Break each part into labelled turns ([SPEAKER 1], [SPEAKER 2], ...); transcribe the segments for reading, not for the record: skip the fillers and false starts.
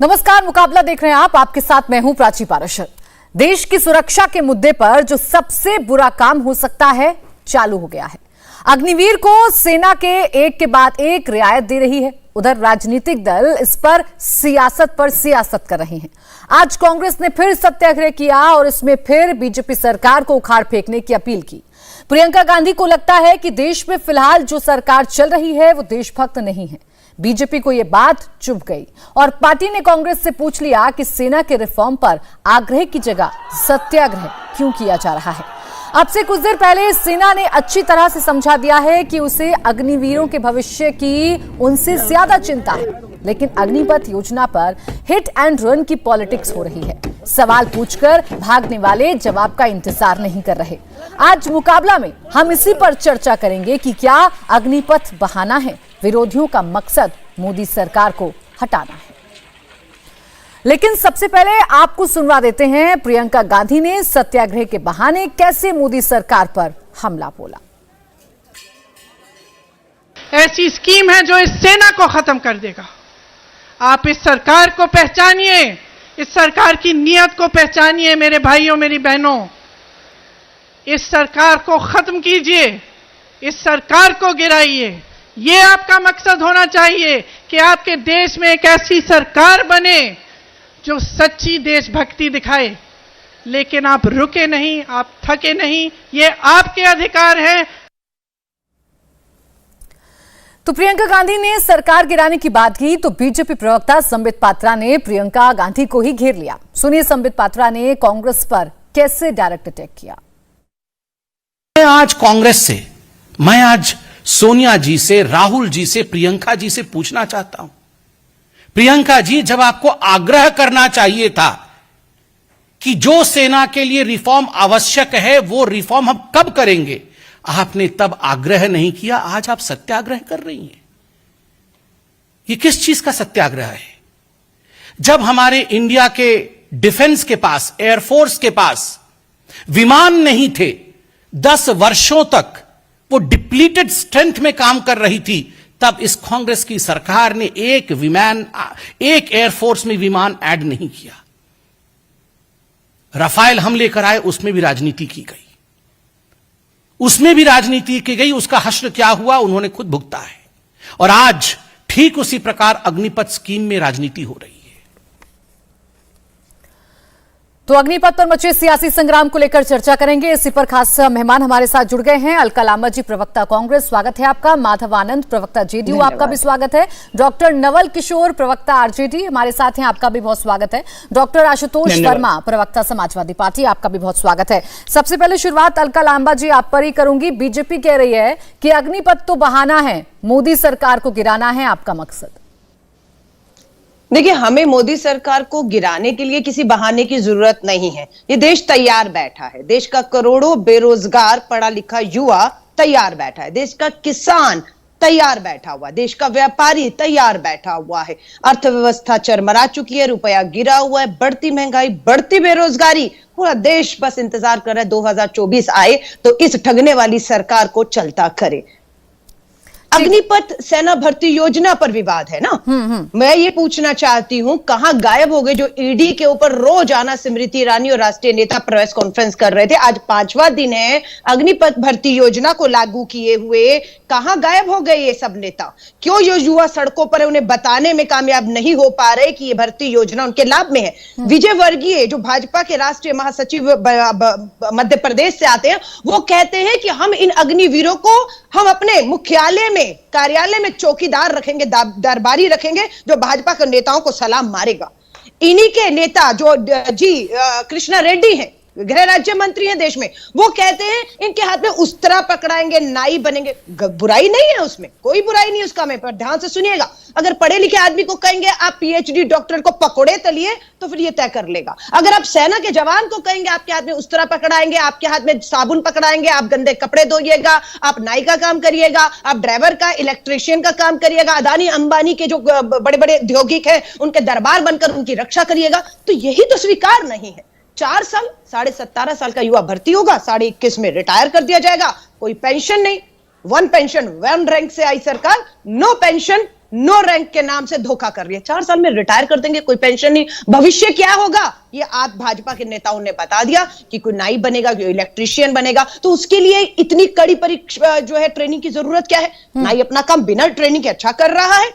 [SPEAKER 1] नमस्कार, मुकाबला देख रहे हैं आप। आपके साथ मैं हूं प्राची पाराशर। देश की सुरक्षा के मुद्दे पर जो सबसे बुरा काम हो सकता है चालू हो गया है। अग्निवीर को सेना के एक के बाद एक रियायत दे रही है। उधर राजनीतिक दल इस पर सियासत कर रहे हैं। आज कांग्रेस ने फिर सत्याग्रह किया और इसमें फिर बीजेपी सरकार को उखाड़ फेंकने की अपील की। प्रियंका गांधी को लगता है कि देश में फिलहाल जो सरकार चल रही है वो देशभक्त नहीं है। बीजेपी को यह बात चुभ गई और पार्टी ने कांग्रेस से पूछ लिया कि सेना के रिफॉर्म पर आग्रह की जगह सत्याग्रह क्यों किया जा रहा है। अब से कुछ देर पहले सेना ने अच्छी तरह से समझा दिया है कि उसे अग्निवीरों के भविष्य की उनसे ज्यादा चिंता है, लेकिन अग्निपथ योजना पर हिट एंड रन की पॉलिटिक्स हो रही है। सवाल पूछकर भागने वाले जवाब का इंतजार नहीं कर रहे। आज मुकाबला में हम इसी पर चर्चा करेंगे कि क्या अग्निपथ बहाना है, विरोधियों का मकसद मोदी सरकार को हटाना है। लेकिन सबसे पहले आपको सुनवा देते हैं प्रियंका गांधी ने सत्याग्रह के बहाने कैसे मोदी सरकार पर हमला बोला।
[SPEAKER 2] ऐसी स्कीम है जो इस सेना को खत्म कर देगा। आप इस सरकार को पहचानिए, इस सरकार की नीयत को पहचानिए मेरे भाइयों मेरी बहनों। इस सरकार को खत्म कीजिए, इस सरकार को गिराइए। ये आपका मकसद होना चाहिए कि आपके देश में एक ऐसी सरकार बने जो सच्ची देशभक्ति दिखाए। लेकिन आप रुके नहीं, आप थके नहीं, ये आपके अधिकार है।
[SPEAKER 1] तो प्रियंका गांधी ने सरकार गिराने की बात की तो बीजेपी प्रवक्ता संबित पात्रा ने प्रियंका गांधी को ही घेर लिया। सुनिए संबित पात्रा ने कांग्रेस पर कैसे डायरेक्ट अटैक किया।
[SPEAKER 3] आज कांग्रेस से, मैं आज सोनिया जी से, राहुल जी से, प्रियंका जी से पूछना चाहता हूं, प्रियंका जी, जब आपको आग्रह करना चाहिए था कि जो सेना के लिए रिफॉर्म आवश्यक है वो रिफॉर्म हम कब करेंगे, आपने तब आग्रह नहीं किया। आज आप सत्याग्रह कर रही हैं। ये किस चीज का सत्याग्रह है? जब हमारे इंडिया के डिफेंस के पास, एयरफोर्स के पास विमान नहीं थे, 10 वर्षों तक वो डिप्लीटेड स्ट्रेंथ में काम कर रही थी, तब इस कांग्रेस की सरकार ने एक एयरफोर्स में विमान ऐड नहीं किया। राफेल हम लेकर आए, उसमें भी राजनीति की गई, उसमें भी राजनीति की गई। उसका हश्र क्या हुआ उन्होंने खुद भुगता है। और आज ठीक उसी प्रकार अग्निपथ स्कीम में राजनीति हो रही है।
[SPEAKER 1] तो अग्निपथ पर मचे सियासी संग्राम को लेकर चर्चा करेंगे। इसी पर खास मेहमान हमारे साथ जुड़ गए हैं। अलका लांबा जी, प्रवक्ता कांग्रेस, स्वागत है आपका। माधव आनंद, प्रवक्ता जेडीयू, आपका भी स्वागत है। डॉक्टर नवल किशोर, प्रवक्ता आरजेडी, हमारे साथ हैं, आपका भी बहुत स्वागत है। डॉक्टर आशुतोष वर्मा, प्रवक्ता समाजवादी पार्टी, आपका भी बहुत स्वागत है। सबसे पहले शुरुआत अलका लांबा जी आप पर ही करूंगी। बीजेपी कह रही है कि अग्निपथ तो बहाना है, मोदी सरकार को गिराना है आपका मकसद।
[SPEAKER 4] देखिए, हमें मोदी सरकार को गिराने के लिए किसी बहाने की जरूरत नहीं है। ये देश तैयार बैठा है। देश का करोड़ों बेरोजगार पढ़ा लिखा युवा तैयार बैठा है। देश का किसान तैयार बैठा हुआ, देश का व्यापारी तैयार बैठा हुआ है। अर्थव्यवस्था चरमरा चुकी है, रुपया गिरा हुआ है, बढ़ती महंगाई, बढ़ती बेरोजगारी, पूरा देश बस इंतजार कर रहा है 2024 आए तो इस ठगने वाली सरकार को चलता करे। अग्निपथ सेना भर्ती योजना पर विवाद है ना। मैं ये पूछना चाहती हूं, कहां गायब हो गए जो ईडी के ऊपर रोज आना स्मृति ईरानी और राष्ट्रीय नेता प्रेस कॉन्फ्रेंस कर रहे थे। आज 5वां दिन है अग्निपथ भर्ती योजना को लागू किए हुए। कहां गायब हो गए ये सब नेता? क्यों ये युवा सड़कों पर उन्हें बताने में कामयाब नहीं हो पा रहे कि ये भर्ती योजना उनके लाभ में है? विजय वर्गीय जो भाजपा के राष्ट्रीय महासचिव मध्य प्रदेश से आते हैं, वो कहते हैं कि हम इन अग्निवीरों को हम अपने मुख्यालय में, कार्यालय में चौकीदार रखेंगे, दरबारी रखेंगे जो भाजपा के नेताओं को सलाम मारेगा। इन्हीं के नेता जो कृष्णा रेड्डी हैं, गृह राज्य मंत्री हैं देश में, वो कहते हैं इनके हाथ में उस्तरा पकड़ाएंगे, नाई बनेंगे। बुराई नहीं है उसमें, कोई बुराई नहीं उसका में, पर ध्यान से सुनिएगा। अगर पढ़े लिखे आदमी को कहेंगे आप पीएचडी डॉक्टर को पकौड़े तलिए तो फिर ये तय कर लेगा। अगर आप सेना के जवान को कहेंगे आपके हाथ में उस्तरा पकड़ाएंगे, आपके हाथ में साबुन पकड़ाएंगे, आप गंदे कपड़े धोइएगा, आप नाई का काम करिएगा, आप ड्राइवर का, इलेक्ट्रिशियन का काम करिएगा, अदानी अंबानी के जो बड़े बड़े औद्योगिक है उनके दरबार बनकर उनकी रक्षा करिएगा, तो यही तो स्वीकार नहीं है। 4 साल, 17.5 साल का युवा भर्ती होगा, 21.5 में रिटायर कर दिया जाएगा, कोई पेंशन नहीं। 1 पेंशन, 1 रैंक से आई सरकार, नो पेंशन, नो रैंक के नाम से धोखा कर रही है। 4 साल में रिटायर कर देंगे, कोई पेंशन नहीं। भविष्य क्या होगा ये आप भाजपा के नेताओं ने बता दिया कि कोई नाई बनेगा, कोई इलेक्ट्रीशियन बनेगा, तो उसके लिए इतनी कड़ी परीक्षा जो है ट्रेनिंग की जरूरत क्या है? नाई अपना काम बिना ट्रेनिंग के अच्छा कर रहा है,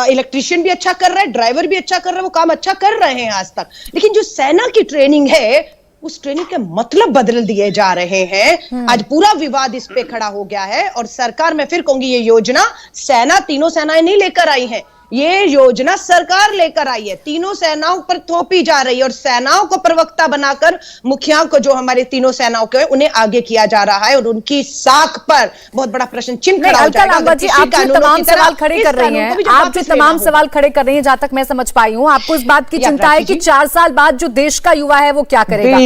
[SPEAKER 4] इलेक्ट्रीशियन भी अच्छा कर रहा है, ड्राइवर भी अच्छा कर रहा है, वो काम अच्छा कर रहे हैं आज तक। लेकिन जो सेना की ट्रेनिंग है उस ट्रेनिंग के मतलब बदल दिए जा रहे हैं। आज पूरा विवाद इस पे खड़ा हो गया है। और सरकार, मैं फिर कहूंगी, ये योजना सेना, तीनों सेनाएं नहीं लेकर आई हैं, ये योजना सरकार लेकर आई है, तीनों सेनाओं पर थोपी जा रही है और सेनाओं को प्रवक्ता बनाकर मुखियाओं को, जो हमारे तीनों सेनाओं के, उन्हें आगे किया जा रहा है और उनकी साख पर बहुत बड़ा प्रश्न चिन्ह खड़ा हो जाएगा।
[SPEAKER 1] आप जो तमाम सवाल खड़े कर रही हैं, आप जो तमाम सवाल खड़े कर रही हैं, जहां तक मैं समझ पाई हूं, आपको इस बात की चिंता है कि 4 साल बाद जो देश का युवा है वो क्या करेगा।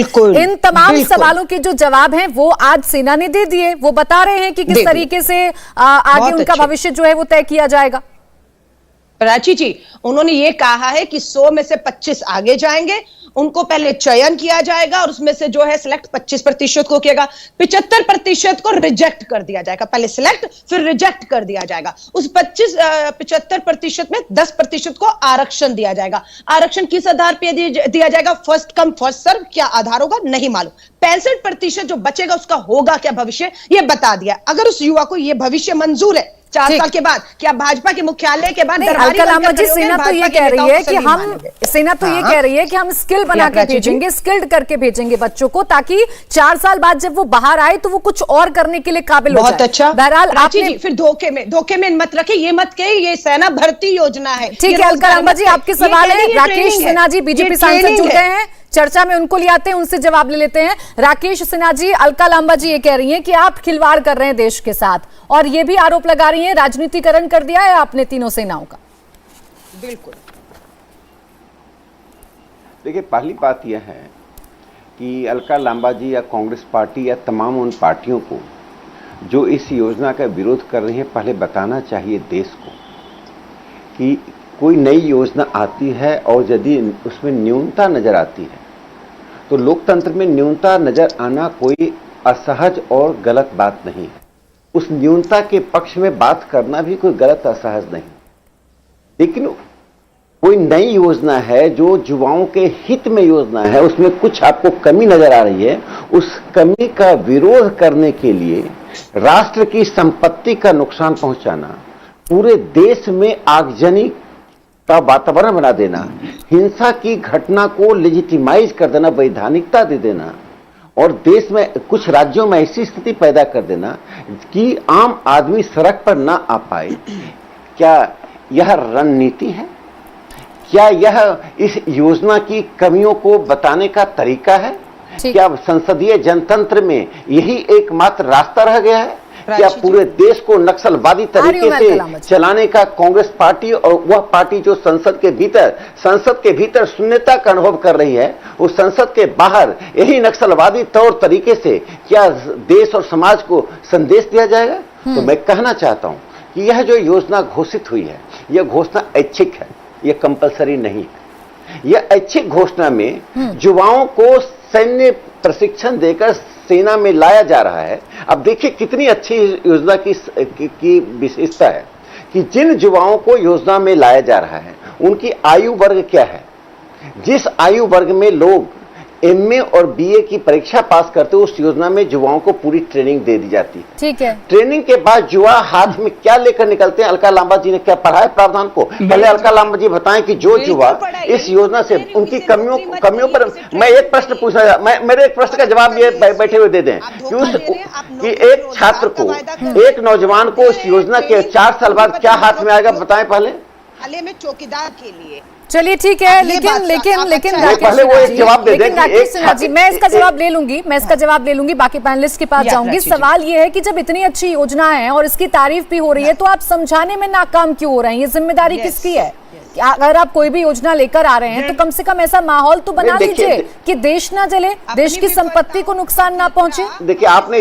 [SPEAKER 1] इन तमाम सवालों के जो जवाब हैं वो आज सेना ने दे दिए। वो बता रहे हैं कि किस तरीके से आगे उनका भविष्य जो है वो तय किया जाएगा।
[SPEAKER 4] प्राची जी, उन्होंने ये कहा है कि 100 में से 25 आगे जाएंगे, उनको पहले चयन किया जाएगा और उसमें से जो है सिलेक्ट 25% को किएगा, 75% को रिजेक्ट कर दिया जाएगा। पहले सिलेक्ट फिर रिजेक्ट कर दिया जाएगा। उस 75% में 10% को आरक्षण दिया जाएगा। आरक्षण किस आधार पर दिया जाएगा? First come first serve. क्या आधार होगा नहीं मालूम। 65% जो बचेगा उसका होगा क्या भविष्य, ये बता दिया। अगर उस युवा को ये भविष्य मंजूर है 4 साल के बाद, क्या भाजपा के मुख्यालय के बाद
[SPEAKER 1] अलका लांबा जी, सेना तो ये कह रही है कि हम स्किल बना के भेजेंगे, स्किल्ड करके भेजेंगे बच्चों को, ताकि 4 साल बाद जब वो बाहर आए तो वो कुछ और करने के लिए काबिल हो जाए।
[SPEAKER 4] बहुत अच्छा।
[SPEAKER 1] बहरहाल आपने
[SPEAKER 4] फिर धोखे में मत रखे, ये मत कहे ये सेना भर्ती योजना है।
[SPEAKER 1] ठीक है अलका लांबा जी, आपके सवाल है। राकेश सिन्हा जी बीजेपी सांसद जुड़ गए हैं, चर्चा में उनको ले आते हैं, उनसे जवाब ले लेते हैं। राकेश सिन्हा जी, अलका लांबा जी ये कह रही हैं कि आप खिलवाड़ कर रहे हैं देश के साथ, और ये भी आरोप लगा रही हैं राजनीतिकरण कर दिया है आपने तीनों सेनाओं का।
[SPEAKER 4] बिल्कुल।
[SPEAKER 5] देखिए, पहली बात यह है कि अलका लांबा जी या कांग्रेस पार्टी या तमाम उन पार्टियों को जो इस योजना का विरोध कर रही हैं, पहले बताना चाहिए देश को कि कोई नई योजना आती है और यदि उसमें न्यूनता नजर आती है तो लोकतंत्र में न्यूनता नजर आना कोई असहज और गलत बात नहीं है। उस न्यूनता के पक्ष में बात करना भी कोई गलत असहज नहीं। लेकिन कोई नई योजना है जो युवाओं के हित में योजना है, उसमें कुछ आपको कमी नजर आ रही है, उस कमी का विरोध करने के लिए राष्ट्र की संपत्ति का नुकसान पहुंचाना, पूरे देश में आगजनी का वातावरण बना देना, हिंसा की घटना को लेजिटिमाइज कर देना, वैधानिकता दे देना और देश में कुछ राज्यों में ऐसी स्थिति पैदा कर देना कि आम आदमी सड़क पर ना आ पाए, क्या यह रणनीति है? क्या यह इस योजना की कमियों को बताने का तरीका है? क्या संसदीय जनतंत्र में यही एकमात्र रास्ता रह गया है? क्या पूरे देश को नक्सलवादी तरीके से चलाने का कांग्रेस पार्टी और वह पार्टी जो संसद के भीतर शून्यता का अनुभव कर रही है, उस संसद के बाहर यही नक्सलवादी तौर तरीके से क्या देश और समाज को संदेश दिया जाएगा? तो मैं कहना चाहता हूं कि यह जो योजना घोषित हुई है, यह घोषणा ऐच्छिक है, यह कंपलसरी नहीं है। यह ऐच्छिक घोषणा में युवाओं को सैन्य प्रशिक्षण देकर सेना में लाया जा रहा है। अब देखिए कितनी अच्छी योजना की विशेषता है कि जिन युवाओं को योजना में लाया जा रहा है उनकी आयु वर्ग क्या है। जिस आयु वर्ग में लोग एमए और बीए की परीक्षा पास करते हैं, उस योजना में युवाओं को पूरी ट्रेनिंग दे दी जाती है।
[SPEAKER 1] ठीक है।
[SPEAKER 5] ट्रेनिंग के बाद युवा हाथ में क्या लेकर निकलते हैं? अलका लांबा जी ने क्या पढ़ा है प्रावधान को? पहले अलका लांबा जी बताएं कि जो युवा इस योजना से उनकी कमियों पर मैं एक प्रश्न पूछना, मेरे एक प्रश्न का जवाब ये बैठे हुए दे दें कि एक छात्र को, एक नौजवान को इस योजना के 4 साल बाद क्या हाथ में आएगा, बताएं पहले।
[SPEAKER 4] में चौकीदार के लिए
[SPEAKER 1] चलिए ठीक है, लेकिन
[SPEAKER 5] पहले वो एक जवाब दे दें
[SPEAKER 1] कि मैं इसका जवाब ले लूंगी, बाकी पैनलिस्ट के पास जाऊंगी। सवाल ये है कि जब इतनी अच्छी योजना है और इसकी तारीफ भी हो रही है, तो आप समझाने में नाकाम क्यों हो रहे हैं? ये जिम्मेदारी किसकी है? अगर आप कोई भी योजना लेकर आ रहे हैं तो कम से कम ऐसा माहौल तो बना लीजिए कि देश ना जले, देश की संपत्ति को नुकसान ना पहुंचे।
[SPEAKER 5] देखिए, आपने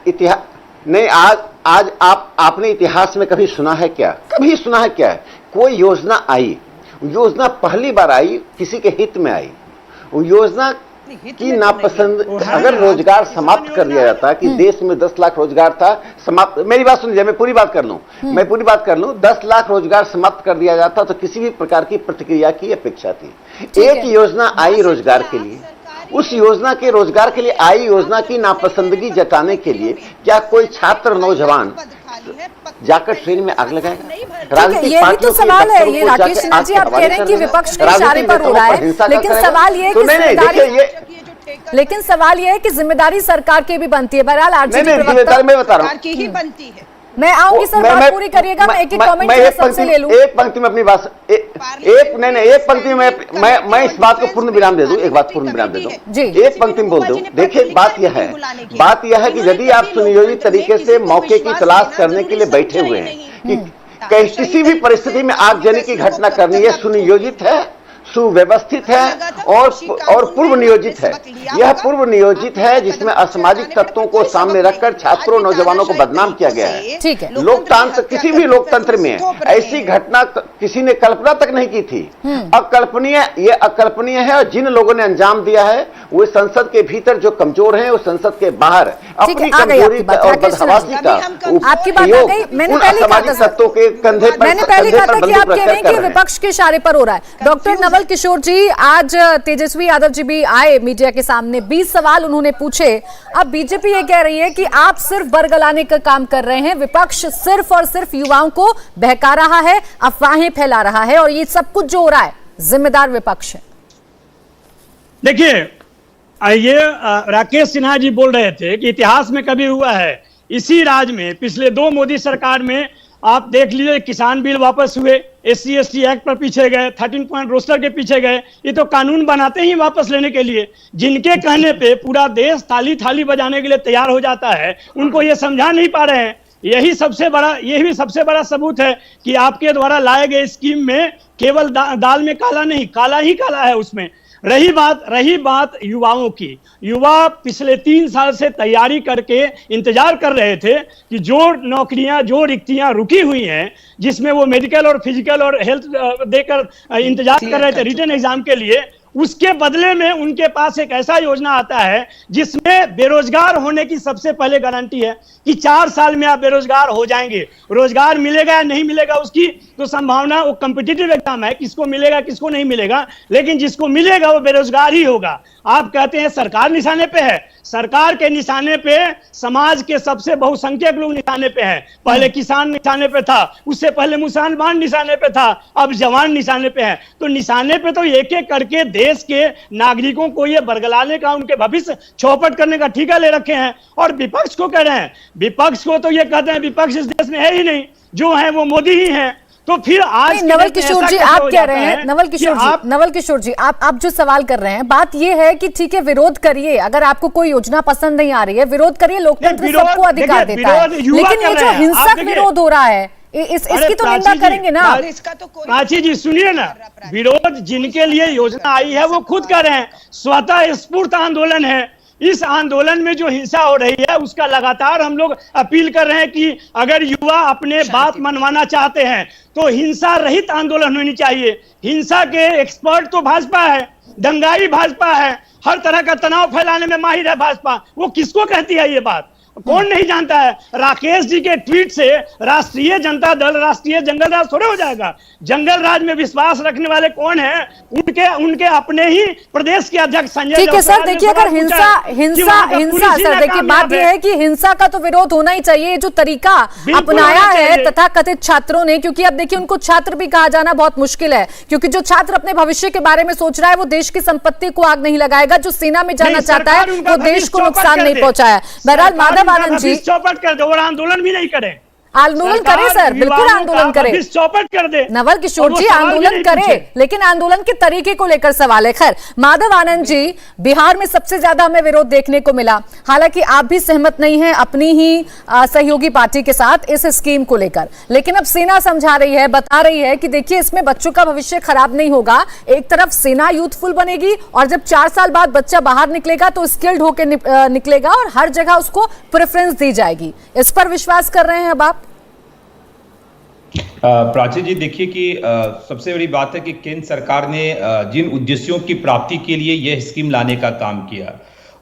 [SPEAKER 5] इतिहास नहीं, आज आपने इतिहास में कभी सुना है क्या? कभी सुना है क्या? कोई योजना आई, योजना पहली बार आई, किसी के हित में आई, वो योजना की नापसंद, अगर रोजगार समाप्त कर दिया जाता कि देश में 10 लाख रोजगार था समाप्त, मेरी बात सुनिए, मैं पूरी बात कर लूं, 10 लाख रोजगार समाप्त कर दिया जाता तो किसी भी प्रकार की प्रतिक्रिया की अपेक्षा थी। एक योजना आई रोजगार के लिए, उस योजना के रोजगार के लिए आई योजना की नापसंदगी जताने के लिए क्या कोई छात्र नौजवान जाकर ट्रेन में आग लगाएगा?
[SPEAKER 1] ये भी तो सवाल है। ये राकेश सिन्हा जी आप कह रहे हैं कि विपक्ष के इशारे पर हो रहा है, लेकिन सवाल ये है कि जिम्मेदारी सरकार की भी बनती है। बहरहाल आरजेडी प्रवक्ता
[SPEAKER 5] मैं बता रहा हूँ
[SPEAKER 4] की ही बनती है।
[SPEAKER 1] मैं आऊंगी सर, बात पूरी करिएगा। मैं एक एक कमेंट सबसे ले लूं।
[SPEAKER 5] एक पंक्ति में अपनी बात एक पंक्ति में मैं इस बात को पूर्ण विराम दे दूं, एक बात पूर्ण विराम दे दूं, एक पंक्ति में बोल दूं। देखिए बात यह है कि यदि आप सुनियोजित तरीके से मौके की तलाश करने के लिए बैठे हुए हैं कि किसी भी परिस्थिति में आगजनी की घटना करनी है, सुनियोजित है, सुव्यवस्थित है और पूर्व नियोजित है। यह पूर्व नियोजित है जिसमें असामाजिक तत्वों को सामने रखकर छात्रों नौजवानों को बदनाम किया गया है।
[SPEAKER 1] ठीक है।
[SPEAKER 5] लोकतंत्र, किसी भी लोकतंत्र में ऐसी घटना किसी ने कल्पना तक नहीं की थी। अकल्पनीय, ये अकल्पनीय है। और जिन लोगों ने अंजाम दिया है वो संसद के भीतर जो कमजोर हैं, वो संसद के बाहर अपनी कमजोरी और बदहवासी का उन असामाजिक तत्वों के कंधे पर
[SPEAKER 1] मैंने पहले कहा था कि आप कह रहे हैं कि विपक्ष के इशारे पर हो रहा है। डॉक्टर नवल किशोर जी, आज तेजस्वी यादव जी भी आए मीडिया के सामने, 20 सवाल उन्होंने पूछे। अब बीजेपी ये कह रही है कि आप सिर्फ बरगलाने का काम कर रहे हैं, विपक्ष सिर्फ और सिर्फ युवाओं को बहका रहा है, अफवाहें फैला रहा है, और ये सब कुछ जो हो रहा है जिम्मेदार विपक्ष है।
[SPEAKER 6] देखिए, ये राकेश सिन्हा जी बोल रहे थे कि इतिहास में कभी हुआ है। इसी राज्य में पिछले 2 मोदी सरकार में आप देख लीजिए, किसान बिल वापस हुए, SC/ST एक्ट पर पीछे गए, 13 पॉइंट रोस्टर के पीछे गए। ये तो कानून बनाते ही वापस लेने के लिए, जिनके कहने पे पूरा देश ताली थाली बजाने के लिए तैयार हो जाता है, उनको ये समझा नहीं पा रहे हैं। यही सबसे बड़ा सबूत है कि आपके द्वारा लाए गए स्कीम में केवल दाल में काला नहीं, काला ही काला है उसमें। रही बात युवाओं की, युवा पिछले 3 साल से तैयारी करके इंतजार कर रहे थे कि जो नौकरियां, जो रिक्तियां रुकी हुई हैं, जिसमें वो मेडिकल और फिजिकल और हेल्थ देकर इंतजार कर रहे थे रिटन एग्जाम के लिए, उसके बदले में उनके पास एक ऐसा योजना आता है जिसमें बेरोजगार होने की सबसे पहले गारंटी है कि 4 साल में आप बेरोजगार हो जाएंगे। रोजगार मिलेगा या नहीं मिलेगा उसकी तो संभावना, वो कॉम्पिटिटिव एग्जाम है, किसको मिलेगा किसको नहीं मिलेगा, लेकिन जिसको मिलेगा वो बेरोजगार ही होगा। आप कहते हैं सरकार निशाने पे है, सरकार के निशाने पे समाज के सबसे बहुसंख्यक लोग निशाने पे हैं। पहले किसान निशाने पे था, उससे पहले मुसलमान निशाने पे था, अब जवान निशाने पे है। तो निशाने पे तो एक एक करके देश के नागरिकों को ये बरगलाने का, उनके भविष्य चौपट करने का ठेका ले रखे हैं। और विपक्ष को कह रहे हैं, विपक्ष को तो ये कहते हैं विपक्ष इस देश में है ही नहीं, जो है वो मोदी ही है। तो फिर आज
[SPEAKER 1] नवल किशोर जी आप कह रहे हैं, नवल किशोर जी आप जो सवाल कर रहे हैं, बात ये है कि ठीक है विरोध करिए, अगर आपको कोई योजना पसंद नहीं आ रही है विरोध करिए, लोकतंत्र सबको अधिकार देता है, लेकिन ये जो हिंसक विरोध हो रहा है इसकी तो निंदा करेंगे ना।
[SPEAKER 6] प्राची जी सुनिए ना, विरोध जिनके लिए योजना आई है वो खुद कर रहे हैं, स्वतः स्फूर्त आंदोलन है। इस आंदोलन में जो हिंसा हो रही है उसका लगातार हम लोग अपील कर रहे हैं कि अगर युवा अपने बात मनवाना चाहते हैं तो हिंसा रहित आंदोलन होनी चाहिए। हिंसा के एक्सपर्ट तो भाजपा है, दंगाई भाजपा है, हर तरह का तनाव फैलाने में माहिर है भाजपा। वो किसको कहती है ये बात, कौन नहीं जानता है। राकेश जी के ट्वीट से राष्ट्रीय जनता दल राष्ट्रीय जंगल राज थोड़े हो जाएगा। जंगल राज में विश्वास रखने वाले कौन है, उनके अपने ही प्रदेश के अध्यक्ष संजय।
[SPEAKER 1] ठीक है सर, देखिए अगर हिंसा सर देखिए बात यह है कि हिंसा का तो विरोध होना ही चाहिए। जो तरीका अपनाया है तथा कथित छात्रों ने, क्योंकि अब देखिए उनको छात्र भी कहा जाना बहुत मुश्किल है, क्योंकि जो छात्र अपने भविष्य के बारे में सोच रहा है वो देश की संपत्ति को आग नहीं लगाएगा, जो सेना में जाना चाहता है वो देश को नुकसान नहीं पहुंचाया। बहरहाल माधव आनंद जी
[SPEAKER 6] चौपट कर दो और आंदोलन भी नहीं करें,
[SPEAKER 1] आंदोलन करें सर, बिल्कुल आंदोलन करें,
[SPEAKER 6] चौपट कर दे।
[SPEAKER 1] नवल किशोर जी आंदोलन करें, लेकिन आंदोलन के तरीके को लेकर सवाल है। खैर माधव आनंद जी, बिहार में सबसे ज्यादा हमें विरोध देखने को मिला, हालांकि आप भी सहमत नहीं हैं अपनी ही सहयोगी पार्टी के साथ इस स्कीम को लेकर, लेकिन अब सेना समझा रही है, बता रही है कि देखिए इसमें बच्चों का भविष्य खराब नहीं होगा। एक तरफ सेना यूथफुल बनेगी और जब 4 साल बाद बच्चा बाहर निकलेगा तो स्किल्ड होकर निकलेगा और हर जगह उसको प्रेफरेंस दी जाएगी। इस पर विश्वास कर रहे हैं अब आप?
[SPEAKER 7] प्राची जी, देखिए कि सबसे बड़ी बात है कि केंद्र सरकार ने जिन उद्देश्यों की प्राप्ति के लिए यह स्कीम लाने का काम किया,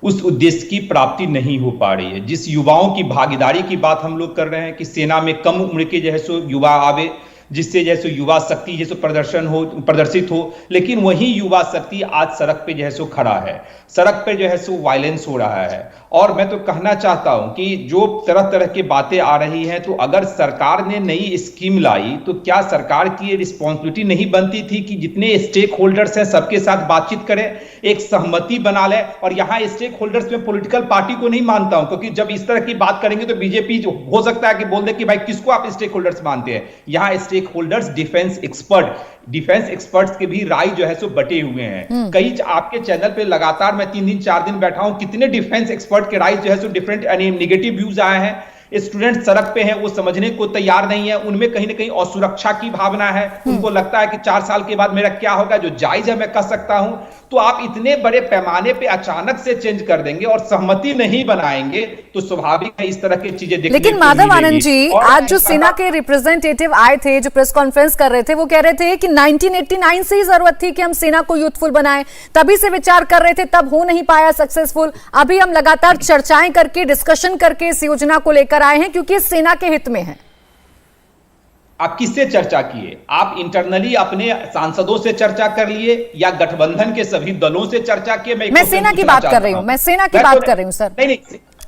[SPEAKER 7] उस उद्देश्य की प्राप्ति नहीं हो पा रही है। जिस युवाओं की भागीदारी की बात हम लोग कर रहे हैं कि सेना में कम उम्र के जो है सो युवा आवे, जिससे जैसे युवा शक्ति जैसे प्रदर्शित हो, लेकिन वही युवा शक्ति आज सड़क पे जो है सो खड़ा है, सड़क पे जो है सो वायलेंस हो रहा है। और मैं तो कहना चाहता हूं कि जो तरह तरह की बातें आ रही हैं, तो अगर सरकार ने नई स्कीम लाई तो क्या सरकार की ये रिस्पॉन्सिबिलिटी नहीं बनती थी कि जितने स्टेक होल्डर्स हैं सबके साथ बातचीत करें, एक सहमति बना ले। और यहाँ स्टेक होल्डर्स में पॉलिटिकल पार्टी को नहीं मानता हूं, क्योंकि जब इस तरह की बात करेंगे तो बीजेपी हो सकता है कि बोल दे कि भाई किसको आप स्टेक होल्डर्स मानते हैं। यहाँ स्टेक होल्डर्स डिफेंस एक्सपर्ट्स के भी राय जो है सो बटे हुए हैं। कई आपके चैनल पे लगातार मैं 3 दिन 4 दिन बैठा हूं, कितने डिफेंस एक्सपर्ट के राय जो है सो डिफरेंट नेगेटिव व्यूज आए हैं। स्टूडेंट सड़क पे हैं, वो समझने को तैयार नहीं है, उनमें कहीं ना कहीं असुरक्षा की भावना है। उनको लगता है कि 4 साल के बाद मेरा क्या होगा, जो जायज है मैं कर सकता हूं। तो आप इतने बड़े पैमाने पे अचानक से चेंज कर देंगे और सहमति नहीं बनाएंगे तो स्वाभाविक है इस तरह की चीजें देखने
[SPEAKER 1] लेकिन माधव आनंद जी, आज जो सेना के रिप्रेजेंटेटिव आए थे, जो प्रेस कॉन्फ्रेंस कर रहे थे, वो कह रहे थे कि 1989 से ही जरूरत थी कि हम सेना को यूथफुल बनाएं, तभी से विचार कर रहे थे, तब हो नहीं पाया सक्सेसफुल। अभी हम लगातार चर्चाएं करके, डिस्कशन करके इस योजना को लेकर आए हैं क्योंकि सेना के हित में है।
[SPEAKER 7] आप किससे चर्चा किए? आप इंटरनली अपने सांसदों से चर्चा कर लिए या गठबंधन के सभी दलों से चर्चा किए?
[SPEAKER 1] मैं सेना की बात कर रही हूं, मैं सेना की बात कर रही हूं सर।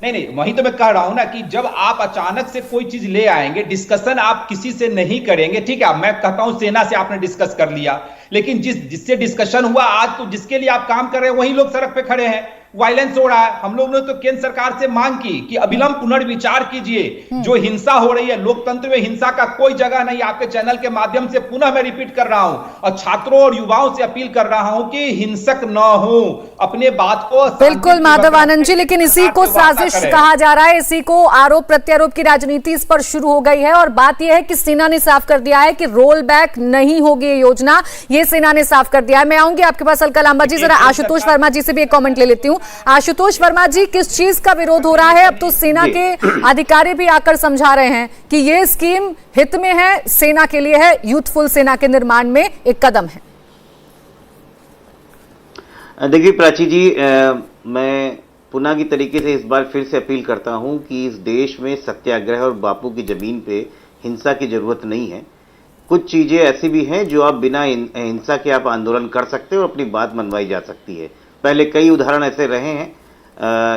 [SPEAKER 7] नहीं, वही तो मैं कह रहा हूं ना कि जब आप अचानक से कोई चीज ले आएंगे, डिस्कशन आप किसी से नहीं करेंगे, ठीक है, मैं कहता हूं सेना से आपने डिस्कस कर लिया, लेकिन जिससे डिस्कशन हुआ आज, तो जिसके लिए आप काम कर रहे हैं वही लोग सड़क पे खड़े हैं, वायलेंस हो रहा है। हम लोग ने तो केंद्र सरकार से मांग की कि अविलंब पुनर्विचार कीजिए, जो हिंसा हो रही है, लोकतंत्र में हिंसा का कोई जगह नहीं। आपके चैनल के माध्यम से पुनः मैं रिपीट कर रहा हूं और छात्रों और युवाओं से अपील कर रहा हूं कि हिंसक न हो, अपने बात को।
[SPEAKER 1] बिल्कुल माधव आनंद जी, लेकिन इसी को साजिश कहा जा रहा है, इसी को आरोप प्रत्यारोप की राजनीति इस पर शुरू हो गई है। और बात यह है कि सेना ने साफ कर दिया है कि रोल बैक नहीं होगी ये योजना, ये सेना ने साफ कर दिया है। मैं आऊंगी आपके पास अलका लांबा जी, जरा आशुतोष वर्मा जी से भी एक कमेंट ले लेती हूँ। आशुतोष वर्मा जी, किस चीज का विरोध हो रहा है? अब तो सेना के अधिकारी भी आकर समझा रहे हैं कि ये स्कीम हित में है, सेना के लिए है, यूथफुल सेना के निर्माण में एक कदम है।
[SPEAKER 5] देखिए प्राची जी, मैं पुनः की तरीके से इस बार फिर से अपील करता हूं कि इस देश में सत्याग्रह और बापू की जमीन पे हिंसा की जरूरत नहीं है। कुछ चीजें ऐसी भी हैं जो आप बिना हिंसा के आप आंदोलन कर सकते हो और अपनी बात मनवाई जा सकती है। पहले कई उदाहरण ऐसे रहे हैं,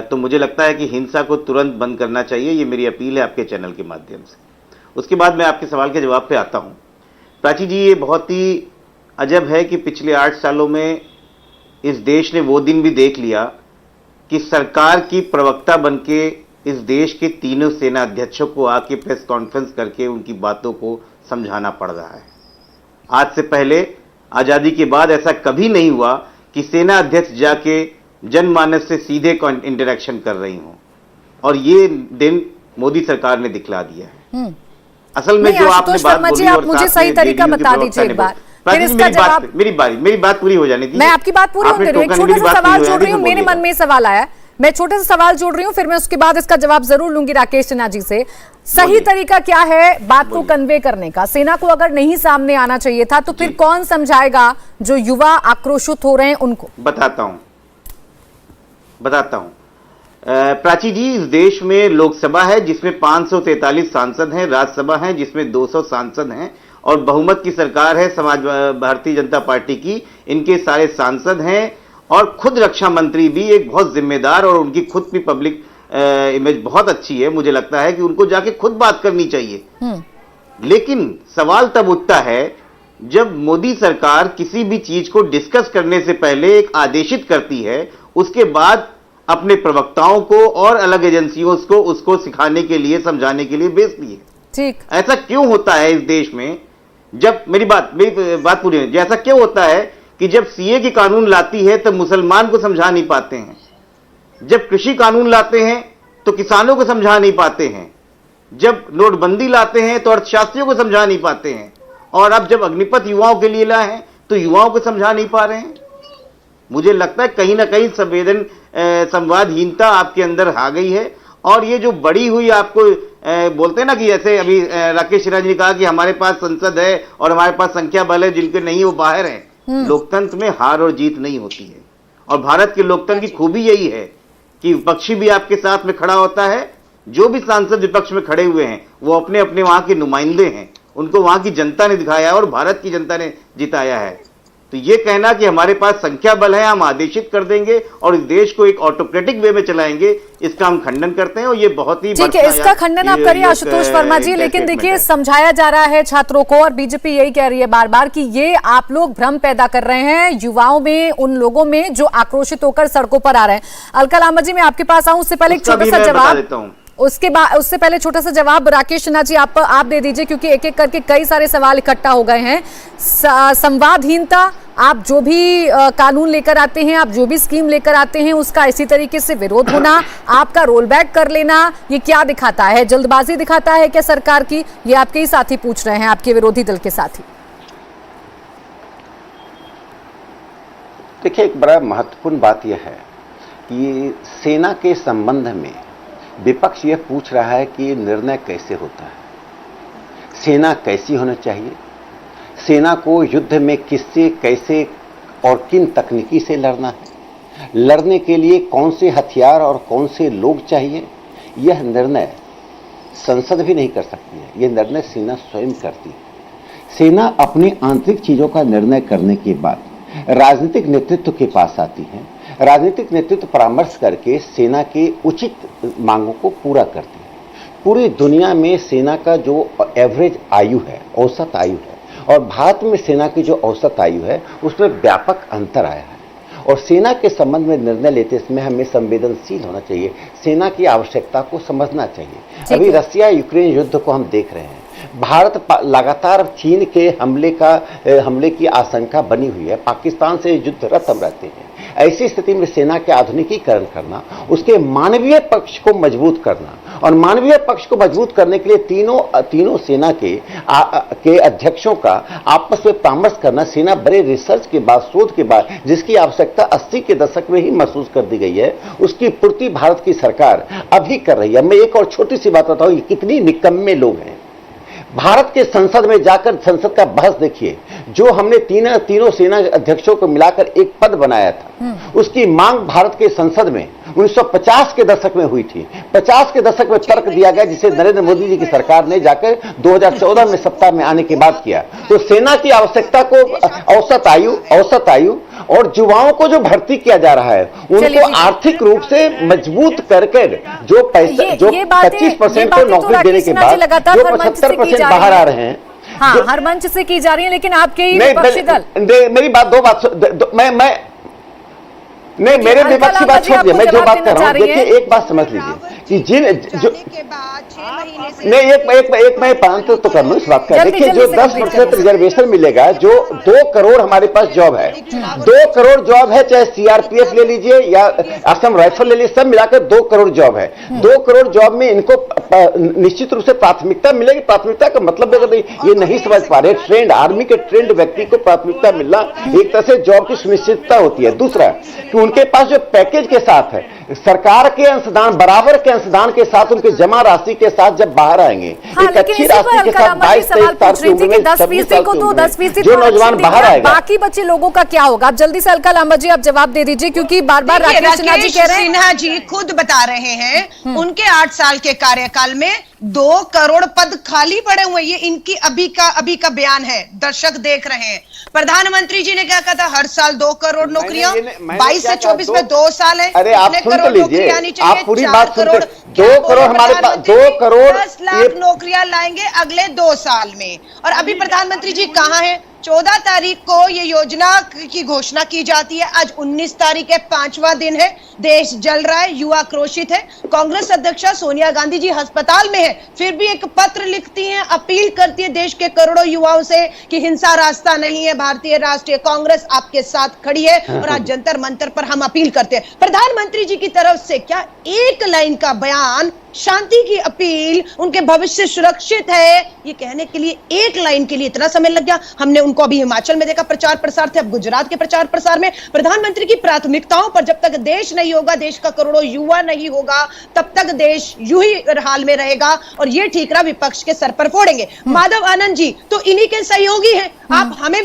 [SPEAKER 5] तो मुझे लगता है कि हिंसा को तुरंत बंद करना चाहिए। ये मेरी अपील है आपके चैनल के माध्यम से। उसके बाद मैं आपके सवाल के जवाब पे आता हूं। प्राची जी, ये बहुत ही अजब है कि पिछले 8 सालों में इस देश ने वो दिन भी देख लिया कि सरकार की प्रवक्ता बनके इस देश के तीनों सेना अध्यक्षों को आके प्रेस कॉन्फ्रेंस करके उनकी बातों को समझाना पड़ रहा है। आज से पहले आजादी के बाद ऐसा कभी नहीं हुआ कि सेना अध्यक्ष जाके जनमानस से सीधे इंटरेक्शन कर रही हूं, और ये दिन मोदी सरकार ने दिखला दिया है। असल में जो आपने बात बोली,
[SPEAKER 1] आप मुझे सही तरीका बता दीजिए एक बार, फिर इसका जवाब।
[SPEAKER 5] मेरी बात पूरी हो जाने दीजिए।
[SPEAKER 1] मैं आपकी बात पूरी होने रही हूं, छोटा सा सवाल जोड़ रही हूं, मेरे मन में सवाल आया, मैं छोटे से सवाल जोड़ रही हूं, फिर मैं उसके बाद इसका जवाब जरूर लूंगी राकेश सिन्हा जी से। सही तरीका क्या है बात को कन्वे करने का? सेना को अगर नहीं सामने आना चाहिए था तो फिर कौन समझाएगा जो युवा आक्रोशित हो रहे हैं उनको? बताता हूं प्राची जी, इस देश में लोकसभा है जिसमें 543 सांसद हैं, राज्यसभा है जिसमें 200 सांसद हैं, और बहुमत की सरकार है समाज भारतीय जनता पार्टी की, इनके सारे सांसद हैं, और खुद रक्षा मंत्री भी एक बहुत जिम्मेदार, और उनकी खुद भी पब्लिक इमेज बहुत अच्छी है। मुझे लगता है कि उनको जाके खुद बात करनी चाहिए। लेकिन सवाल तब उठता है जब मोदी सरकार किसी भी चीज को डिस्कस करने से पहले एक आदेशित करती है, उसके बाद अपने प्रवक्ताओं को और अलग एजेंसियों को उसको सिखाने के लिए, समझाने के लिए भेजती है। ठीक, ऐसा क्यों होता है इस देश में? जब मेरी बात पूरी है, ऐसा क्यों होता है कि जब सीए की कानून लाती है तो मुसलमान को समझा नहीं पाते हैं, जब कृषि कानून लाते हैं तो किसानों को समझा नहीं पाते हैं, जब नोटबंदी लाते हैं तो अर्थशास्त्रियों को समझा नहीं पाते हैं, और अब जब अग्निपथ युवाओं के लिए लाए हैं तो युवाओं को समझा नहीं पा रहे हैं। मुझे लगता है कहीं ना कहीं संवादहीनता आपके अंदर आ गई है, और ये जो बड़ी हुई आपको
[SPEAKER 8] बोलते हैं ना कि जैसे अभी राकेश सिन्हा जी ने कहा कि हमारे पास संसद है और हमारे पास संख्या बल है, जिनके नहीं वो बाहर हैं। लोकतंत्र में हार और जीत नहीं होती है, और भारत के लोकतंत्र की खूबी यही है कि विपक्षी भी आपके साथ में खड़ा होता है। जो भी सांसद विपक्ष में खड़े हुए हैं वो अपने अपने वहां के नुमाइंदे हैं, उनको वहां की जनता ने दिखाया है और भारत की जनता ने जिताया है। तो ये कहना कि हमारे पास संख्या बल है, हम आदेशित कर देंगे और इस देश को एक ऑटोक्रेटिक वे में चलाएंगे, इसका हम खंडन करते हैं। और ये बहुत ही
[SPEAKER 1] ठीक है, इसका खंडन आप करिए आशुतोष वर्मा जी, लेकिन देखिए समझाया जा रहा है छात्रों को, और बीजेपी यही कह रही है बार बार कि ये आप लोग भ्रम पैदा कर रहे हैं युवाओं में, उन लोगों में जो आक्रोशित होकर सड़कों पर आ रहे हैं। अलका लांबा जी, मैं आपके पास आऊं, उससे पहले एक छोटा सा जवाब, उससे पहले छोटा सा जवाब राकेश सिन्हा जी आप दे दीजिए, क्योंकि एक एक करके कई सारे सवाल इकट्ठा हो गए हैं। संवादहीनता, आप जो भी कानून लेकर आते हैं, आप जो भी स्कीम लेकर आते हैं, उसका इसी तरीके से विरोध होना, आपका रोल बैक कर लेना, ये क्या दिखाता है? जल्दबाजी दिखाता है क्या सरकार की? ये आपके ही साथी पूछ रहे हैं, आपके विरोधी दल के साथी।
[SPEAKER 5] देखिए, एक बड़ा महत्वपूर्ण बात यह है कि सेना के संबंध में विपक्ष यह पूछ रहा है कि निर्णय कैसे होता है, सेना कैसी होनी चाहिए, सेना को युद्ध में किससे, कैसे और किन तकनीकी से लड़ना है, लड़ने के लिए कौन से हथियार और कौन से लोग चाहिए, यह निर्णय संसद भी नहीं कर सकती है, यह निर्णय सेना स्वयं करती है। सेना अपनी आंतरिक चीजों का निर्णय करने के बाद राजनीतिक नेतृत्व के पास आती है, राजनीतिक नेतृत्व परामर्श करके सेना के उचित मांगों को पूरा करती है। पूरी दुनिया में सेना का जो एवरेज आयु है, औसत आयु है, और भारत में सेना की जो औसत आयु है उसमें व्यापक अंतर आया है। और सेना के संबंध में निर्णय लेते समय हमें संवेदनशील होना चाहिए, सेना की आवश्यकता को समझना चाहिए। अभी रसिया यूक्रेन युद्ध को हम देख रहे हैं, भारत लगातार चीन के हमले की आशंका बनी हुई है, पाकिस्तान से युद्धरत हम रहते हैं। ऐसी स्थिति में सेना के आधुनिकीकरण करना, उसके मानवीय पक्ष को मजबूत करना, और मानवीय पक्ष को मजबूत करने के लिए तीनों सेना के अध्यक्षों का आपस में परामर्श करना, सेना बड़े रिसर्च के बाद, शोध के बाद, जिसकी आवश्यकता 80 के दशक में ही महसूस कर दी गई है, उसकी पूर्ति भारत की सरकार अभी कर रही है। मैं एक और छोटी सी बात बताऊं, ये कितनी निकम्मे लोग हैं। भारत के संसद में जाकर संसद का बहस देखिए, जो हमने तीनों सेना अध्यक्षों को मिलाकर एक पद बनाया था, उसकी मांग भारत के संसद में 1950 के दशक में हुई थी। 50 के दशक में तर्क दिया गया, जिसे नरेंद्र मोदी जी की सरकार ने जाकर 2014 में सत्ता में आने के बाद किया। तो सेना की आवश्यकता को औसत आयु और युवाओं को जो भर्ती किया जा रहा है, उनको आर्थिक रूप से मजबूत करके जो 25% को नौकरी देने के बाद जो 75% बाहर आ रहे हैं,
[SPEAKER 1] हाँ, हर मंच से की जा रही है, लेकिन आपके ही विपक्षी दल,
[SPEAKER 5] मेरी बात मेरे विपक्षी बात छोड़ दिया, मैं जो बात कर रहा हूँ, देखिए एक बात समझ लीजिए कि मैं पांच तो कर लूं इस बात का। देखिए, जो 10% रिजर्वेशन मिलेगा, जो 2 करोड़ हमारे पास जॉब है, 2 करोड़ जॉब है, चाहे सीआरपीएफ ले लीजिए या असम राइफल ले लीजिए, सब मिलाकर 2 करोड़ जॉब है। 2 करोड़ जॉब में इनको निश्चित रूप से प्राथमिकता मिलेगी। प्राथमिकता का मतलब अगर ये नहीं समझ पा रहे, ट्रेंड आर्मी के ट्रेंड व्यक्ति को प्राथमिकता मिलना एक तरह से जॉब की सुनिश्चितता होती है। दूसरा कि उनके पास जो पैकेज के साथ है, सरकार के अंशदान, बराबर के अंशदान के साथ, उनके जमा राशि के साथ जब बाहर आएंगे, एक अच्छी राशि के साथ 22-23 साल की उम्र में 10% को तो 10% जो नौजवान बाहर आएगा,
[SPEAKER 1] बाकी बच्चे लोगों का क्या होगा? आप जल्दी से अलका लांबा जी आप जवाब दे दीजिए, क्योंकि बार बार राकेश सिन्हा जी कह रहे हैं,
[SPEAKER 4] सिन्हा जी खुद बता रहे हैं उनके 8 साल के कार्यकाल में 2 करोड़ पद खाली पड़े हुए। ये इनकी अभी का बयान है, दर्शक देख रहे हैं। प्रधानमंत्री जी ने क्या कहा था, हर साल 2 करोड़ नौकरियां, 22 से 24 में 2 साल है।
[SPEAKER 5] अरे आप सुन तो लीजिए, आप पूरी बात सुनते, 2 करोड़ हमारे पास, 2 करोड़
[SPEAKER 4] 10 लाख नौकरियां लाएंगे अगले 2 साल में। और अभी प्रधानमंत्री जी कहां हैं? 14 तारीख को ये योजना की घोषणा की जाती है, आज 19 तारीख है, 5वां दिन है, देश जल रहा है, युवा क्रोशित है। कांग्रेस अध्यक्षा सोनिया गांधी जी अस्पताल में है, फिर भी एक पत्र लिखती हैं, अपील करती है देश के करोड़ों युवाओं से कि हिंसा रास्ता नहीं है, भारतीय राष्ट्रीय कांग्रेस आपके साथ खड़ी है, और आज जंतर मंतर पर हम अपील करते हैं। प्रधानमंत्री जी की तरफ से क्या एक लाइन का बयान, शांति की अपील, उनके भविष्य सुरक्षित है, ये कहने के लिए एक लाइन के लिए इतना समय लग गया? हमने उनको अभी हिमाचल में देखा प्रचार प्रसार थे, अब गुजरात के प्रचार प्रसार में। प्रधानमंत्री की प्राथमिकताओं पर जब तक देश नहीं होगा, देश का करोड़ों युवा नहीं होगा, तब तक देश यूं ही हाल में रहेगा और ये ठीकरा विपक्ष के सर पर फोड़ेंगे। माधव आनंद जी तो इन्हीं के सहयोगी हैं। आप हमें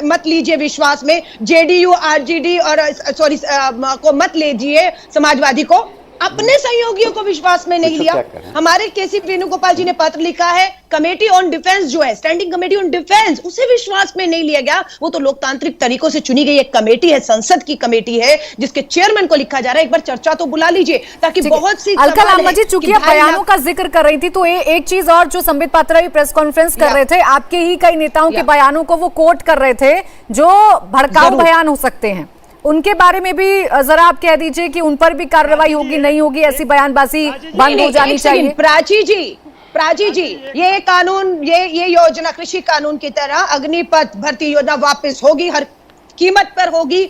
[SPEAKER 4] मत लीजिए विश्वास में, जेडीयू आरजेडी और सॉरी को मत लीजिए, समाजवादी को, अपने सहयोगियों को विश्वास में नहीं लिया। हमारे केसी वेणुगोपाल जी ने पत्र लिखा है, कमेटी ऑन डिफेंस जो है, स्टैंडिंग कमेटी ऑन डिफेंस, उसे विश्वास में नहीं लिया गया। वो तो लोकतांत्रिक तरीकों से चुनी गई एक कमेटी है, संसद की कमेटी है, जिसके चेयरमैन को लिखा जा रहा है। एक बार चर्चा तो बुला लीजिए, ताकि बहुत सी
[SPEAKER 1] अलका लांबा जी, चूंकि आप बयानों का जिक्र कर रही थी, तो एक चीज और, जो संबित पात्रा भी प्रेस कॉन्फ्रेंस कर रहे थे, आपके ही कई नेताओं के बयानों को वो कोट कर रहे थे जो भड़काऊ बयान हो सकते हैं, उनके बारे में भी जरा आप कह दीजिए कि उन पर भी कार्रवाई होगी, नहीं होगी, ऐसी बयानबाजी बंद हो जानी चाहिए।
[SPEAKER 4] प्राची जी, ये कानून, ये योजना कृषि कानून की तरह अग्निपथ भर्ती योजना वापस होगी, हर कीमत पर होगी।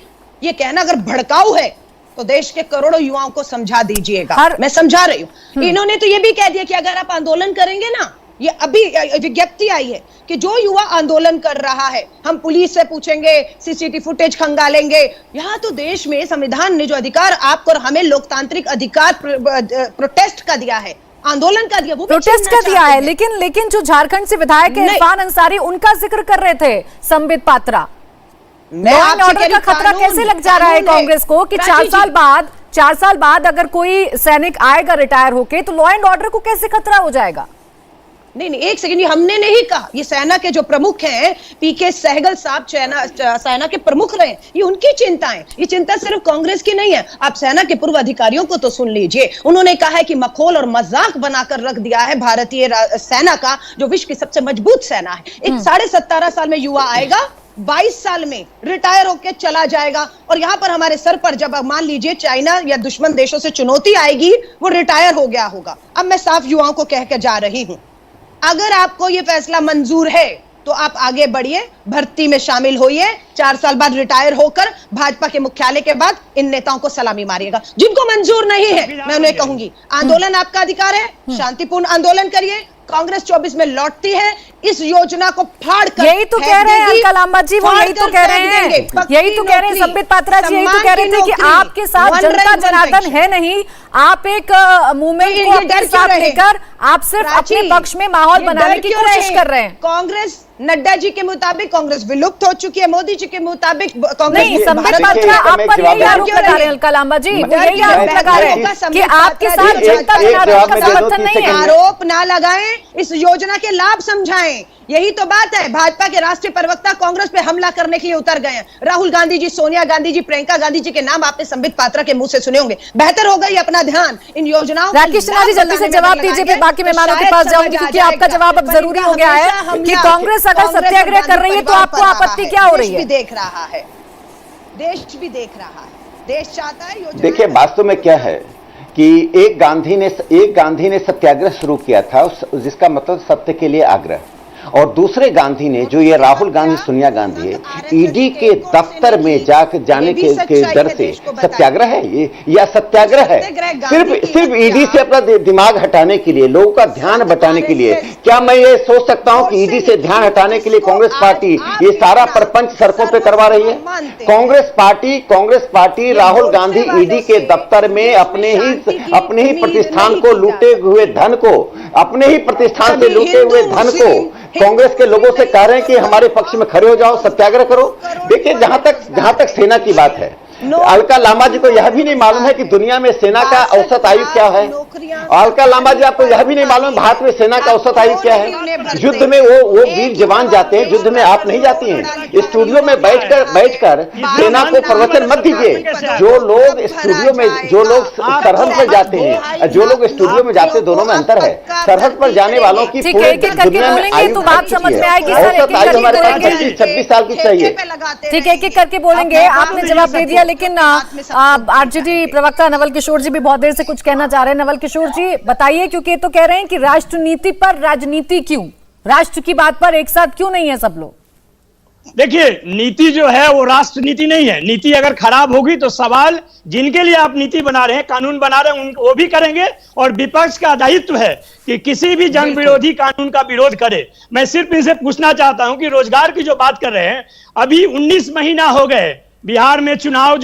[SPEAKER 4] ये कहना अगर भड़काऊ है तो देश के करोड़ों युवाओं को समझा दीजिएगा। मैं समझा रही हूँ। इन्होंने तो ये भी कह दिया कि अगर आप आंदोलन करेंगे ना, ये अभी विज्ञप्ति आई है कि जो युवा आंदोलन कर रहा है, हम पुलिस से पूछेंगे, सीसीटीवी फुटेज खंगालेंगे। यहाँ तो देश में संविधान ने जो अधिकार आपको और हमें लोकतांत्रिक अधिकार प्रोटेस्ट का दिया है, आंदोलन का दिया, वो
[SPEAKER 1] प्रोटेस्ट का दिया है, लेकिन जो झारखंड से विधायक है इरफान अंसारी, उनका जिक्र कर रहे थे Sambit Patra. Law and order का खतरा कैसे लग जा रहा है कांग्रेस को कि 4 साल बाद अगर कोई सैनिक आएगा रिटायर होके, तो लॉ एंड ऑर्डर को कैसे खतरा हो जाएगा?
[SPEAKER 4] नहीं, एक सेकंड, ये हमने नहीं कहा। ये सेना के जो प्रमुख हैं, पीके सहगल साहब सेना के प्रमुख रहे, ये उनकी चिंता है। ये चिंता सिर्फ कांग्रेस की नहीं है। आप सेना के पूर्व अधिकारियों को तो सुन लीजिए। उन्होंने कहा है कि मखौल और मजाक बनाकर रख दिया है भारतीय सेना का, जो विश्व की सबसे मजबूत सेना है। एक 17.5 साल में युवा आएगा, 22 साल में रिटायर होकर चला जाएगा, और यहां पर हमारे सर पर जब मान लीजिए चाइना या दुश्मन देशों से चुनौती आएगी, वो रिटायर हो गया होगा। अब मैं साफ युवाओं को कह के जा रही हूं, अगर आपको यह फैसला मंजूर है तो आप आगे बढ़िए, भर्ती में शामिल होइए। 4 साल बाद रिटायर होकर भाजपा के मुख्यालय के बाद इन नेताओं को सलामी मारिएगा। जिनको मंजूर नहीं है, मैं उन्हें कहूंगी, आंदोलन आपका अधिकार है, शांतिपूर्ण आंदोलन करिए। कांग्रेस 24 में लौटती है, इस योजना को फाड़ कर,
[SPEAKER 1] यही तो कह रहे हैं अलका लांबा जी, वो यही तो कह रहे हैं, यही तो कह रहे हैं संबित पात्रा जी, यही तो कह रहे थे कि आपके साथ जनता जनार्दन है नहीं, आप एक मूवमेंट को अपने साथ लेकर आप सिर्फ अपने पक्ष में माहौल बनाने की कोशिश कर रहे हैं।
[SPEAKER 4] कांग्रेस नड्डा जी के मुताबिक कांग्रेस विलुप्त हो चुकी है, मोदी जी के मुताबिक कांग्रेस
[SPEAKER 1] नहीं। संबित पात्रा आप पर यही आरोप लगा रहे हैं अलका लांबा जी, वो यही आरोप लगा रहे हैं कि आपके साथ जनता जनार्दन का समर्थन नहीं है।
[SPEAKER 4] आरोप ना लगाएं, इस योजना के लाभ समझाएं। यही तो बात है। भाजपा के राष्ट्रीय प्रवक्ता कांग्रेस पे हमला करने के लिए उतर गए हैं। राहुल गांधी जी, सोनिया गांधी जी, प्रियंका गांधी जी के नाम आपने संबित पात्रा के मुंह से सुने होंगे। बेहतर होगा ये अपना ध्यान इन योजनाओं।
[SPEAKER 1] राकेश सिन्हा जी जल्दी से जवाब दीजिए, फिर बाकी मेहमानों के पास जाऊंगी, क्योंकि आपका जवाब अब जरूरी हो गया है कि कांग्रेस अगर सत्याग्रह कर रही है तो आपको आपत्ति क्या हो रही है?
[SPEAKER 4] देख रहा है, देश भी देख रहा है, देश चाहता है।
[SPEAKER 5] देखिए, वास्तव में क्या है कि एक गांधी ने सत्याग्रह शुरू किया था, जिसका मतलब सत्य के लिए आग्रह, और दूसरे गांधी ने, जो ये राहुल गांधी सोनिया गांधी है, ईडी के दफ्तर में जाने के डर से सत्याग्रह है ये, या सत्याग्रह है सिर्फ ईडी से अपना दिमाग हटाने के लिए, लोगों का ध्यान बटाने के लिए। क्या मैं ये सोच सकता हूं कि ईडी से ध्यान हटाने के लिए कांग्रेस पार्टी ये सारा प्रपंच सड़कों पे करवा रही है? कांग्रेस पार्टी राहुल गांधी ईडी के दफ्तर में अपने ही प्रतिष्ठान को लूटे हुए धन को, अपने ही प्रतिष्ठान से लूटे हुए धन को कांग्रेस के लोगों से कह रहे हैं कि हमारे पक्ष में खड़े हो जाओ, सत्याग्रह करो। देखिए, जहां तक सेना की बात है, अलका लांबा जी को यह भी नहीं मालूम है कि दुनिया में सेना का औसत आयु क्या है। अलका लांबा जी, आपको यह भी नहीं मालूम भारत में सेना का औसत आयु क्या है। युद्ध में वो वीर जवान जाते हैं, युद्ध में आप नहीं जाती हैं। स्टूडियो में बैठकर सेना को प्रवचन मत दीजिए। जो लोग स्टूडियो में, जो लोग सरहद पर जाते हैं, जो लोग स्टूडियो में जाते हैं, दोनों में अंतर है। सरहद पर जाने वालों की पूरी दुनिया में आयु औसत आयु हमारे पास 25-26 साल की चाहिए।
[SPEAKER 1] ठीक है, एक-एक करके बोलेंगे। आपने जवाब दे दिया, लेकिन आरजेडी प्रवक्ता नवल किशोर जी भी बहुत देर से कुछ कहना चाह रहे हैं। नवल किशोर जी बताइए, क्योंकि ये तो कह रहे हैं कि राष्ट्र नीति पर राजनीति क्यों, राष्ट्र की बात पर एक साथ क्यों नहीं है सब लोग?
[SPEAKER 6] देखिए, नीति जो है वो राष्ट्र नीति नहीं है। नीति अगर खराब होगी तो सवाल जिनके लिए आप नीति बना रहे हैं, कानून बना रहे हैं, वो भी करेंगे, और विपक्ष का दायित्व है कि किसी भी जन विरोधी कानून का विरोध करे। मैं सिर्फ इनसे पूछना चाहता हूं कि रोजगार की जो बात कर रहे हैं, अभी 19 महीना हो गए बिहार में चुनाव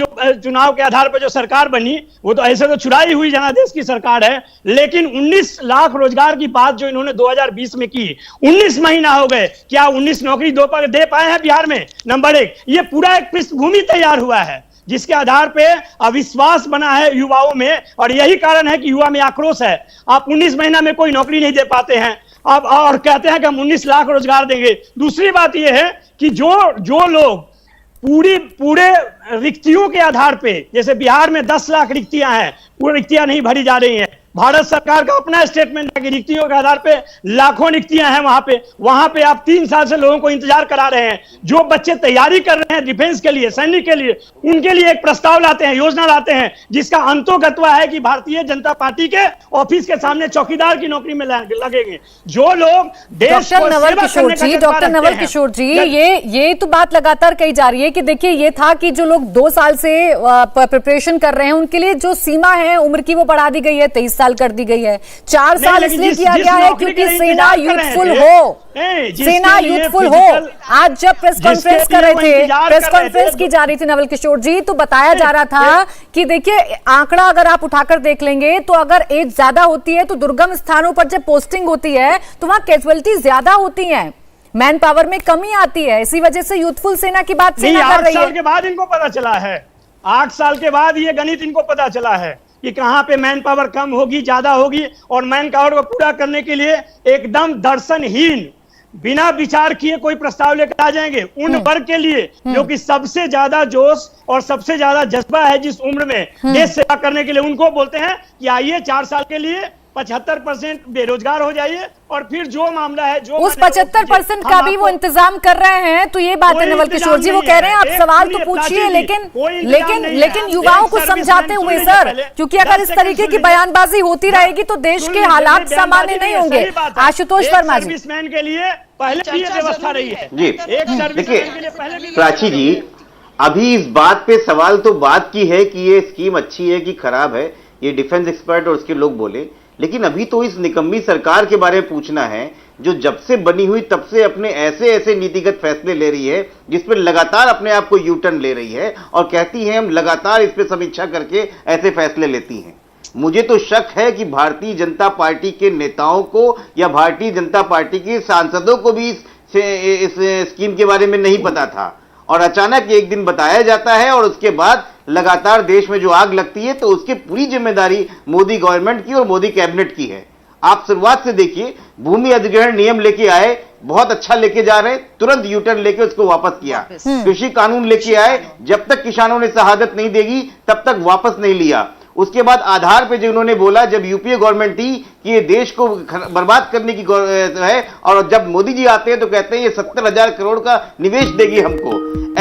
[SPEAKER 6] के आधार पर जो सरकार बनी, वो तो ऐसे तो चुराई हुई जनादेश की सरकार है, लेकिन 19 लाख रोजगार की बात जो इन्होंने 2020 में की, 19 महीना हो गए, क्या 19 नौकरी दे पाए हैं बिहार में? नंबर एक, ये पूरा एक पृष्ठभूमि तैयार हुआ है जिसके आधार पे अविश्वास बना है युवाओं में, और यही कारण है कि युवा में आक्रोश है। आप 19 महीना में कोई नौकरी नहीं दे पाते हैं आप, और कहते हैं कि हम 19 लाख रोजगार देंगे। दूसरी बात यह है कि जो लोग पूरे रिक्तियों के आधार पे, जैसे बिहार में 10 लाख रिक्तियां हैं, पूरी रिक्तियां नहीं भरी जा रही हैं। भारत सरकार का अपना स्टेटमेंट है कि रिक्तियों के आधार पे लाखों रिक्तियां हैं वहां पे आप 3 साल से लोगों को इंतजार करा रहे हैं। जो बच्चे तैयारी कर रहे हैं डिफेंस के लिए, सैनिक के लिए, उनके लिए एक प्रस्ताव लाते हैं, योजना लाते हैं, जिसका अंतोगत्वा है कि भारतीय जनता पार्टी के ऑफिस के सामने चौकीदार की नौकरी में लगेंगे। जो लोग देश
[SPEAKER 1] डॉक्टर नवल किशोर जी, ये तो बात लगातार कही जा रही है कि देखिए, ये था कि जो लोग 2 साल से प्रिपरेशन कर रहे हैं, उनके लिए जो सीमा है उम्र की वो बढ़ा दी गई है, 23 साल कर दी गई है। 4 साल इसलिए किया गया है क्योंकि सेना यूथफुल हो। आज जब प्रेस कॉन्फ्रेंस कर रहे थे, प्रेस कॉन्फ्रेंस की जा रही थी नवल किशोर जी, तो बताया जा रहा था कि देखिए, आंकड़ा अगर आप उठाकर देख लेंगे तो अगर एज ज्यादा होती है तो दुर्गम स्थानों पर जब पोस्टिंग होती है तो वहां कैजुअलिटी ज्यादा होती है, मैन पावर में कमी आती है। इसी वजह से यूथफुल सेना की बात सेना कर रही है।
[SPEAKER 6] 8 साल के बाद इनको पता चला है, 8 साल के बाद ये गणित इनको पता चला है कि कहां पे मैन पावर कम होगी, ज्यादा होगी, और मैन पावर को पूरा करने के लिए एकदम दर्शनहीन, बिना विचार किए कोई प्रस्ताव लेकर आ जाएंगे उन वर्ग के लिए जो कि सबसे ज्यादा जोश और सबसे ज्यादा जज्बा है जिस उम्र में देश सेवा करने के लिए। उनको बोलते हैं कि आइए 4 साल के लिए 75% बेरोजगार हो जाइए, और फिर जो मामला है, जो
[SPEAKER 1] उस 75% का भी वो इंतजाम कर रहे हैं। तो ये बात है नवल किशोर जी, वो कह रहे हैं आप सवाल तो पूछिए, लेकिन युवाओं को समझाते हुए सर, क्योंकि अगर इस तरीके की बयानबाजी होती रहेगी तो देश के हालात सामान्य नहीं होंगे। आशुतोष वर्मा जी,
[SPEAKER 6] सर्विसमैन के लिए पहले भी व्यवस्था रही है
[SPEAKER 8] जी। देखिए प्राची जी, अभी इस बात पे सवाल तो बात की है कि ये स्कीम अच्छी है कि खराब है, ये डिफेंस एक्सपर्ट और उसके लोग बोले, लेकिन अभी तो इस निकम्मी सरकार के बारे में पूछना है जो जब से बनी हुई तब से अपने ऐसे नीतिगत फैसले ले रही है जिस पर लगातार अपने आप को यू टर्न ले रही है और कहती है हम लगातार इस पर समीक्षा करके ऐसे फैसले लेती हैं। मुझे तो शक है कि भारतीय जनता पार्टी के नेताओं को या भारतीय जनता पार्टी के सांसदों को भी इस स्कीम के बारे में नहीं पता था, और अचानक एक दिन बताया जाता है और उसके बाद लगातार देश में जो आग लगती है, तो उसकी पूरी जिम्मेदारी मोदी गवर्नमेंट की और मोदी कैबिनेट की है। आप शुरुआत से देखिए, भूमि अधिग्रहण नियम लेके आए, बहुत अच्छा लेके जा रहे, तुरंत यूटर्न लेके उसको वापस किया। कृषि कानून लेके आए, जब तक किसानों ने शहादत नहीं देगी तब तक वापस नहीं लिया। उसके बाद आधार पे जो उन्होंने बोला, जब यूपीए गवर्नमेंट थी कि ये देश को बर्बाद करने की है, और जब मोदी जी आते हैं तो कहते हैं ये 70,000 करोड़ का निवेश देगी हमको।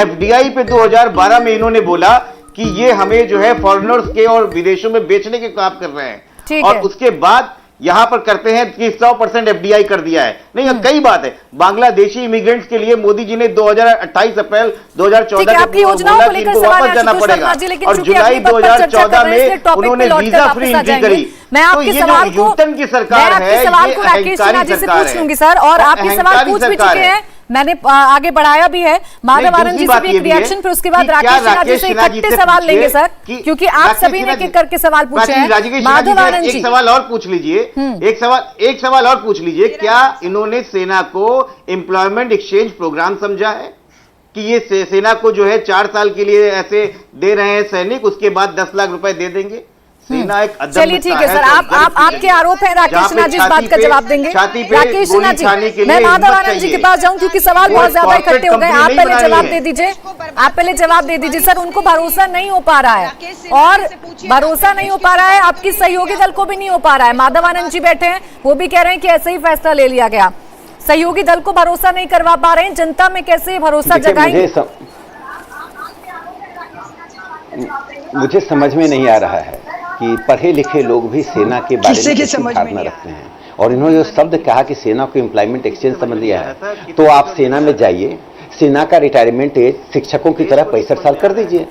[SPEAKER 8] एफडीआई पे 2012 में इन्होंने बोला कि ये हमें जो है फॉरेनर्स के और विदेशों में बेचने के काम कर रहे हैं, और उसके बाद यहां पर करते हैं कि 100% एफडीआई कर दिया है। नहीं, कई बात है, बांग्लादेशी इमिग्रेंट्स के लिए मोदी जी ने 28 अप्रैल 2014 को बोला कि इनको वापस जाना पड़ेगा, और जुलाई 2014 में उन्होंने वीजा फ्री एंट्री करी।
[SPEAKER 1] मैं आपके सवाल को
[SPEAKER 8] की सरकार है,
[SPEAKER 1] राकेश सिन्हा जी से पूछ लूंगी सर, और आपके सवाल पूछ भी चुके हैं, मैंने आगे बढ़ाया भी है। माधव आनंद जी से भी एक रिएक्शन, फिर उसके बाद राकेश सिन्हा जी से इकट्ठे सवाल लेंगे सर, क्योंकि आप सभी ने एक करके सवाल पूछे हैं। माधव आनंद जी,
[SPEAKER 8] एक सवाल और पूछ लीजिए, एक सवाल और पूछ लीजिए, क्या इन्होंने सेना को एम्प्लॉयमेंट एक्सचेंज प्रोग्राम समझा है कि ये सेना को जो है 4 साल के लिए ऐसे दे रहे हैं सैनिक, उसके बाद 10 लाख रुपए दे देंगे? सेना एक
[SPEAKER 1] चलिए ठीक है सर, आपके आरोप है, राकेश सिन्हा जी इस बात का जवाब देंगे। राकेश सिन्हा जी, मैं माधव आनंद जी के पास जाऊं क्योंकि सवाल बहुत ज्यादा इकट्ठे हो गए। आप पहले जवाब दे दीजिए, सर। उनको भरोसा नहीं हो पा रहा है, और भरोसा नहीं हो पा रहा है, आपकी सहयोगी दल को भी नहीं हो पा रहा है। माधव आनंद जी बैठे हैं, वो भी कह रहे हैं कि ऐसे ही फैसला ले लिया गया। सहयोगी दल को भरोसा नहीं करवा पा रहे हैं, जनता में कैसे भरोसा जगाएंगे?
[SPEAKER 5] मुझे समझ में नहीं आ रहा है कि पढ़े लिखे लोग भी सेना के बारे में कैसी धारणा रखते हैं, और इन्होंने जो शब्द कहा कि सेना को एम्प्लॉयमेंट एक्सचेंज समझ लिया है, तो आप सेना में जाइए, सेना का रिटायरमेंट एज शिक्षकों की तरह 65 साल कर दीजिए।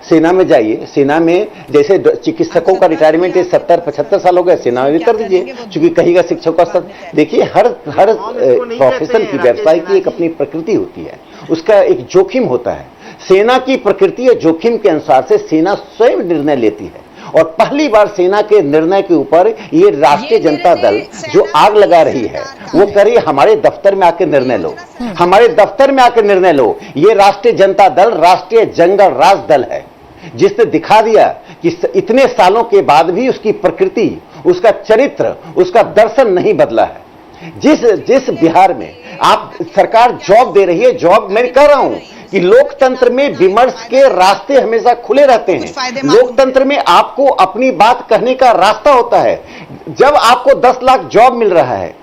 [SPEAKER 5] सेना में जाइए, सेना में जैसे चिकित्सकों का रिटायरमेंट एज 70-75 साल हो गया, सेना में भी कर दीजिए, क्योंकि कहीं का शिक्षकों का स्तर। देखिए, हर प्रोफेशन की, व्यवसाय की एक अपनी प्रकृति होती है, उसका एक जोखिम होता है। सेना की प्रकृति और जोखिम के अनुसार से सेना स्वयं निर्णय लेती है, और पहली बार सेना के निर्णय के ऊपर ये राष्ट्रीय जनता दल जो आग लगा रही है वो करी, हमारे दफ्तर में आकर निर्णय लो, हमारे दफ्तर में आकर निर्णय लो। ये राष्ट्रीय जनता दल राष्ट्रीय जंगल राज दल है, जिसने दिखा दिया कि इतने सालों के बाद भी उसकी प्रकृति, उसका चरित्र, उसका दर्शन नहीं बदला है। जिस बिहार में आप सरकार जॉब दे रही है, जॉब मैं कह रहा हूं कि लोकतंत्र में विमर्श के रास्ते हमेशा खुले रहते हैं। लोकतंत्र में आपको अपनी बात कहने का रास्ता होता है। जब आपको 10 लाख जॉब मिल रहा है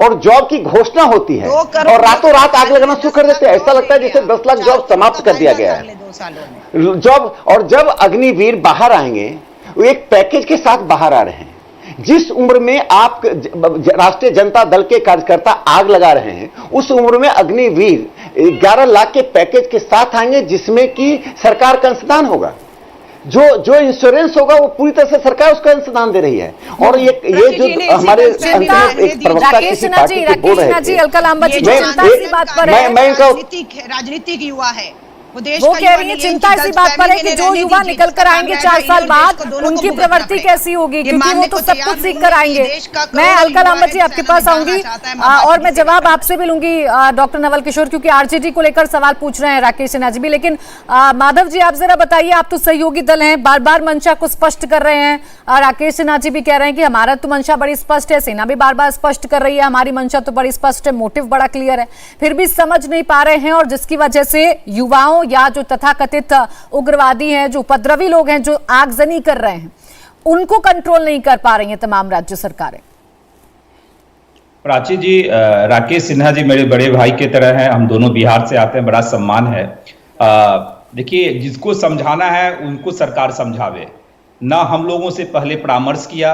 [SPEAKER 5] और जॉब की घोषणा होती है और रातों रात आग लगाना शुरू कर देते हैं, ऐसा लगता है जैसे 10 लाख जॉब समाप्त कर दिया गया है जॉब। और जब अग्निवीर बाहर आएंगे, वो एक पैकेज के साथ बाहर आ रहे हैं। जिस उम्र में आप राष्ट्रीय जनता दल के कार्यकर्ता आग लगा रहे हैं, उस उम्र में अग्निवीर 11 लाख के पैकेज के साथ आएंगे, जिसमें कि सरकार का अंशदान होगा। जो इंश्योरेंस होगा वो पूरी तरह से सरकार उसका अंशदान दे रही है। और ये जो हमारे एक प्रवक्ता किसी पार्टी के बोल रहे थे, मैं
[SPEAKER 4] राजनीतिक युवा है,
[SPEAKER 1] वो कह रही है चिंता इसी बात पर है कि जो युवा निकल कर आएंगे 4 साल बाद, उनकी प्रवृत्ति कैसी होगी, क्योंकि वो तो सब कुछ सीख कर आएंगे। मैं अलका लांबा जी आपके पास आऊंगी और मैं जवाब आपसे भी लूंगी डॉक्टर नवल किशोर, क्योंकि आरजेडी को लेकर सवाल पूछ रहे हैं राकेश सिन्हा जी भी। लेकिन माधव जी, आप जरा बताइए, आप तो सहयोगी दल हैं, बार बार मंशा को स्पष्ट कर रहे हैं। राकेश सिन्हा जी भी कह रहे हैं कि हमारा तो मंशा बड़ी स्पष्ट है, सेना भी बार बार स्पष्ट कर रही है हमारी मंशा तो बड़ी स्पष्ट है, मोटिव बड़ा क्लियर है, फिर भी समझ नहीं पा रहे हैं, और जिसकी वजह से युवाओं या जो तथाकथित उग्रवादी हैं, जो उपद्रवी लोग हैं, जो आगजनी कर रहे हैं, उनको कंट्रोल नहीं कर पा रही हैं तमाम राज्य सरकारें।
[SPEAKER 7] प्राची जी, राकेश सिन्हा जी मेरे बड़े भाई की तरह हैं, हम दोनों बिहार से आते हैं, बड़ा सम्मान है। देखिए, जिसको समझाना है उनको सरकार समझावे, ना हम लोगों से पहले परामर्श किया,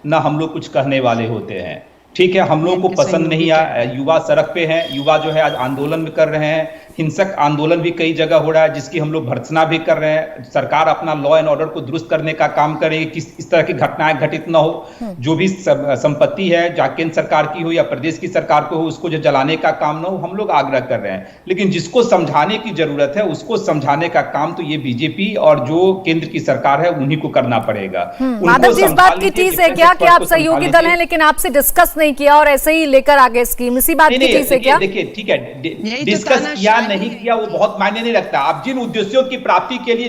[SPEAKER 7] ना हम लोग कुछ कहने वाले होते हैं। ठीक है, हम लोगों को पसंद नहीं आया, युवा सड़क पे हैं, युवा जो है आज आंदोलन भी कर रहे हैं, हिंसक आंदोलन भी कई जगह हो रहा है, जिसकी हम लोग भर्त्सना भी कर रहे हैं। सरकार अपना लॉ एंड ऑर्डर को दुरुस्त करने का काम करेगी कि इस तरह की घटनाएं घटित न हो। जो भी संपत्ति है, चाहे केंद्र सरकार की हो या प्रदेश की सरकार को हो, उसको जो जलाने का काम न हो, हम लोग आग्रह कर रहे हैं। लेकिन जिसको समझाने की जरूरत है, उसको समझाने का काम तो ये बीजेपी और जो केंद्र की सरकार है उन्हीं को करना पड़ेगा।
[SPEAKER 1] माधव जी, इस बात की चीज है क्या कि आप सहयोगी दल हैं, लेकिन आपसे डिस्कस नहीं किया और ऐसे ही लेकर आगे स्कीम, इसी बात की चीज है क्या?
[SPEAKER 7] देखिए, ठीक है, डिस्कस किया नहीं किया वो बहुत मायने नहीं रखता। आप जिन उद्देश्यों की प्राप्ति के लिए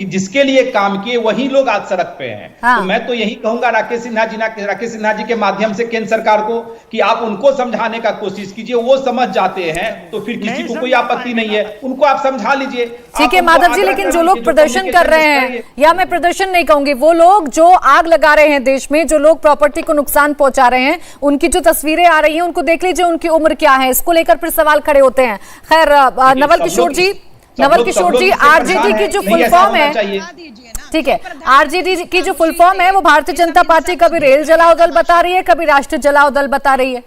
[SPEAKER 7] जिसके लिए काम किए, वही लोग आज सड़क पे हैं। तो मैं तो यही कहूंगा राकेश सिन्हा जी के माध्यम से केंद्र सरकार को कि आप उनको समझाने का कोशिश कीजिए, वो समझ जाते हैं तो फिर किसी को कोई आपत्ति नहीं है, उनको आप समझा लीजिए।
[SPEAKER 1] ठीक है माधव जी, लेकिन जो लोग प्रदर्शन कर रहे हैं, या मैं प्रदर्शन नहीं कहूंगी, वो लोग जो आग लगा रहे हैं देश में, जो लोग प्रॉपर्टी को नुकसान पहुंचा रहे हैं, उनकी जो तस्वीरें आ रही हैं, उनको देख लीजिए, उनकी उम्र क्या है, इसको लेकर फिर सवाल खड़े होते हैं। खैर, नवल किशोर जी, आरजेडी की जो फुल फॉर्म है, ठीक है, आरजेडी की जो फुल फॉर्म है वो भारतीय जनता पार्टी कभी रेल जलाओ दल बता रही है, कभी राष्ट्रीय जलाओ दल बता रही है।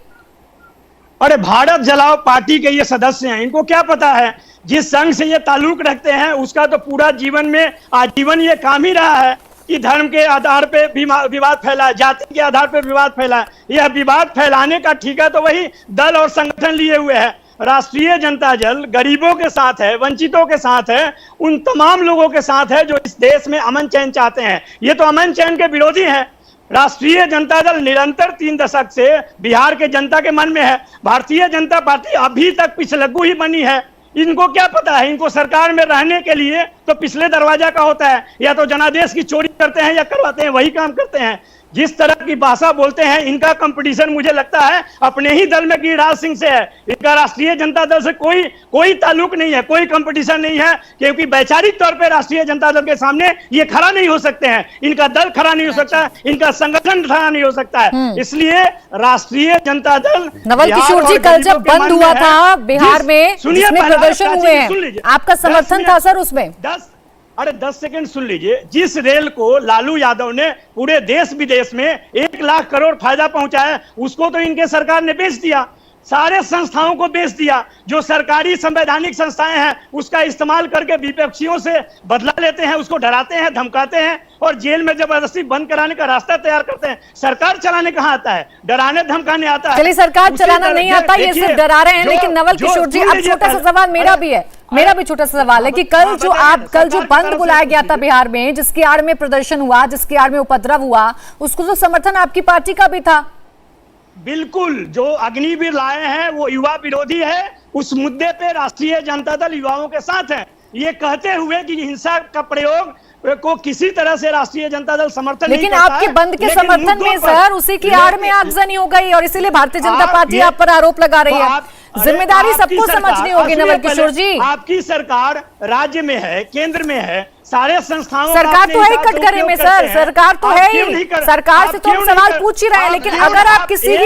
[SPEAKER 6] अरे भारत जलाओ पार्टी के ये सदस्य हैं, इनको क्या पता है जिस संघ से ये ताल्लुक रखते हैं उसका तो पूरा जीवन में आजीवन ये काम ही रहा है कि धर्म के आधार पे विवाद फैला, जाति के आधार पे विवाद फैला। यह विवाद फैलाने का ठेका तो वही दल और संगठन लिए हुए है। राष्ट्रीय जनता दल गरीबों के साथ है, वंचितों के साथ है, उन तमाम लोगों के साथ है जो इस देश में अमन चैन चाहते हैं। ये तो अमन चैन के विरोधी हैं। राष्ट्रीय जनता दल निरंतर 3 दशक से बिहार के जनता के मन में है। भारतीय जनता पार्टी अभी तक पिछलग्गू ही बनी है। इनको क्या पता है, इनको सरकार में रहने के लिए तो पिछले दरवाजा का होता है, या तो जनादेश की चोरी करते हैं या करवाते हैं, वही काम करते हैं। जिस तरह की भाषा बोलते हैं, इनका कंपटीशन मुझे लगता है अपने ही दल में गिरिराज सिंह से है। इनका राष्ट्रीय जनता दल से कोई ताल्लुक नहीं है, कोई कंपटीशन नहीं है, क्योंकि वैचारिक तौर पे राष्ट्रीय जनता दल के सामने ये खड़ा नहीं हो सकते हैं। इनका दल खड़ा नहीं हो सकता, इनका संगठन खड़ा नहीं हो सकता है। इसलिए राष्ट्रीय जनता दल,
[SPEAKER 1] नवल किशोर जी, कल जब बंद हुआ था बिहार में, जिसमें प्रदर्शन हुए हैं, आपका समर्थन था सर उसमें?
[SPEAKER 6] 10 सेकंड सुन लीजिए। जिस रेल को लालू यादव ने पूरे देश विदेश में 1 लाख करोड़ फायदा पहुंचाया, उसको तो इनके सरकार ने बेच दिया। सारे संस्थाओं को बेच दिया। जो सरकारी संवैधानिक संस्थाएं हैं उसका इस्तेमाल करके विपक्षियों से बदला लेते हैं, उसको डराते हैं, धमकाते हैं और जेल में जबरदस्ती बंद कराने का रास्ता तैयार करते हैं। सरकार चलाने कहाँ आता है? डराने धमकाने आता है।
[SPEAKER 1] चलिए, सरकार चलाना नहीं आता, ये सिर्फ डरा रहे हैं। लेकिन नवल किशोर जी, अब छोटा सा सवाल मेरा भी है, मेरा भी छोटा सा सवाल है कि कल जो बंद बुलाया गया था बिहार में, जिसकी आड़ में प्रदर्शन हुआ, जिसकी आड़ में उपद्रव हुआ, उसको तो समर्थन आपकी पार्टी का भी था।
[SPEAKER 6] बिल्कुल, जो अग्निवीर लाए हैं वो युवा विरोधी है। उस मुद्दे पे राष्ट्रीय जनता दल युवाओं के साथ है, ये कहते हुए कि हिंसा का प्रयोग को किसी तरह से राष्ट्रीय जनता दल समर्थन
[SPEAKER 1] लेकिन
[SPEAKER 6] नहीं करता
[SPEAKER 1] आपके
[SPEAKER 6] है।
[SPEAKER 1] बंद के समर्थन में सर उसी की आड़ में आगजनी हो गई और इसीलिए भारतीय जनता पार्टी आप पर आरोप लगा रही है। जिम्मेदारी सबको समझनी होगी नवल किशोर जी।
[SPEAKER 6] आपकी सरकार राज्य में है, केंद्र में है, सारे संस्थाओं
[SPEAKER 1] सरकार तो है कटघरे में सर, सरकार तो है ही, सरकार से तो हम सवाल पूछ ही रहे हैं। लेकिन अगर आप किसी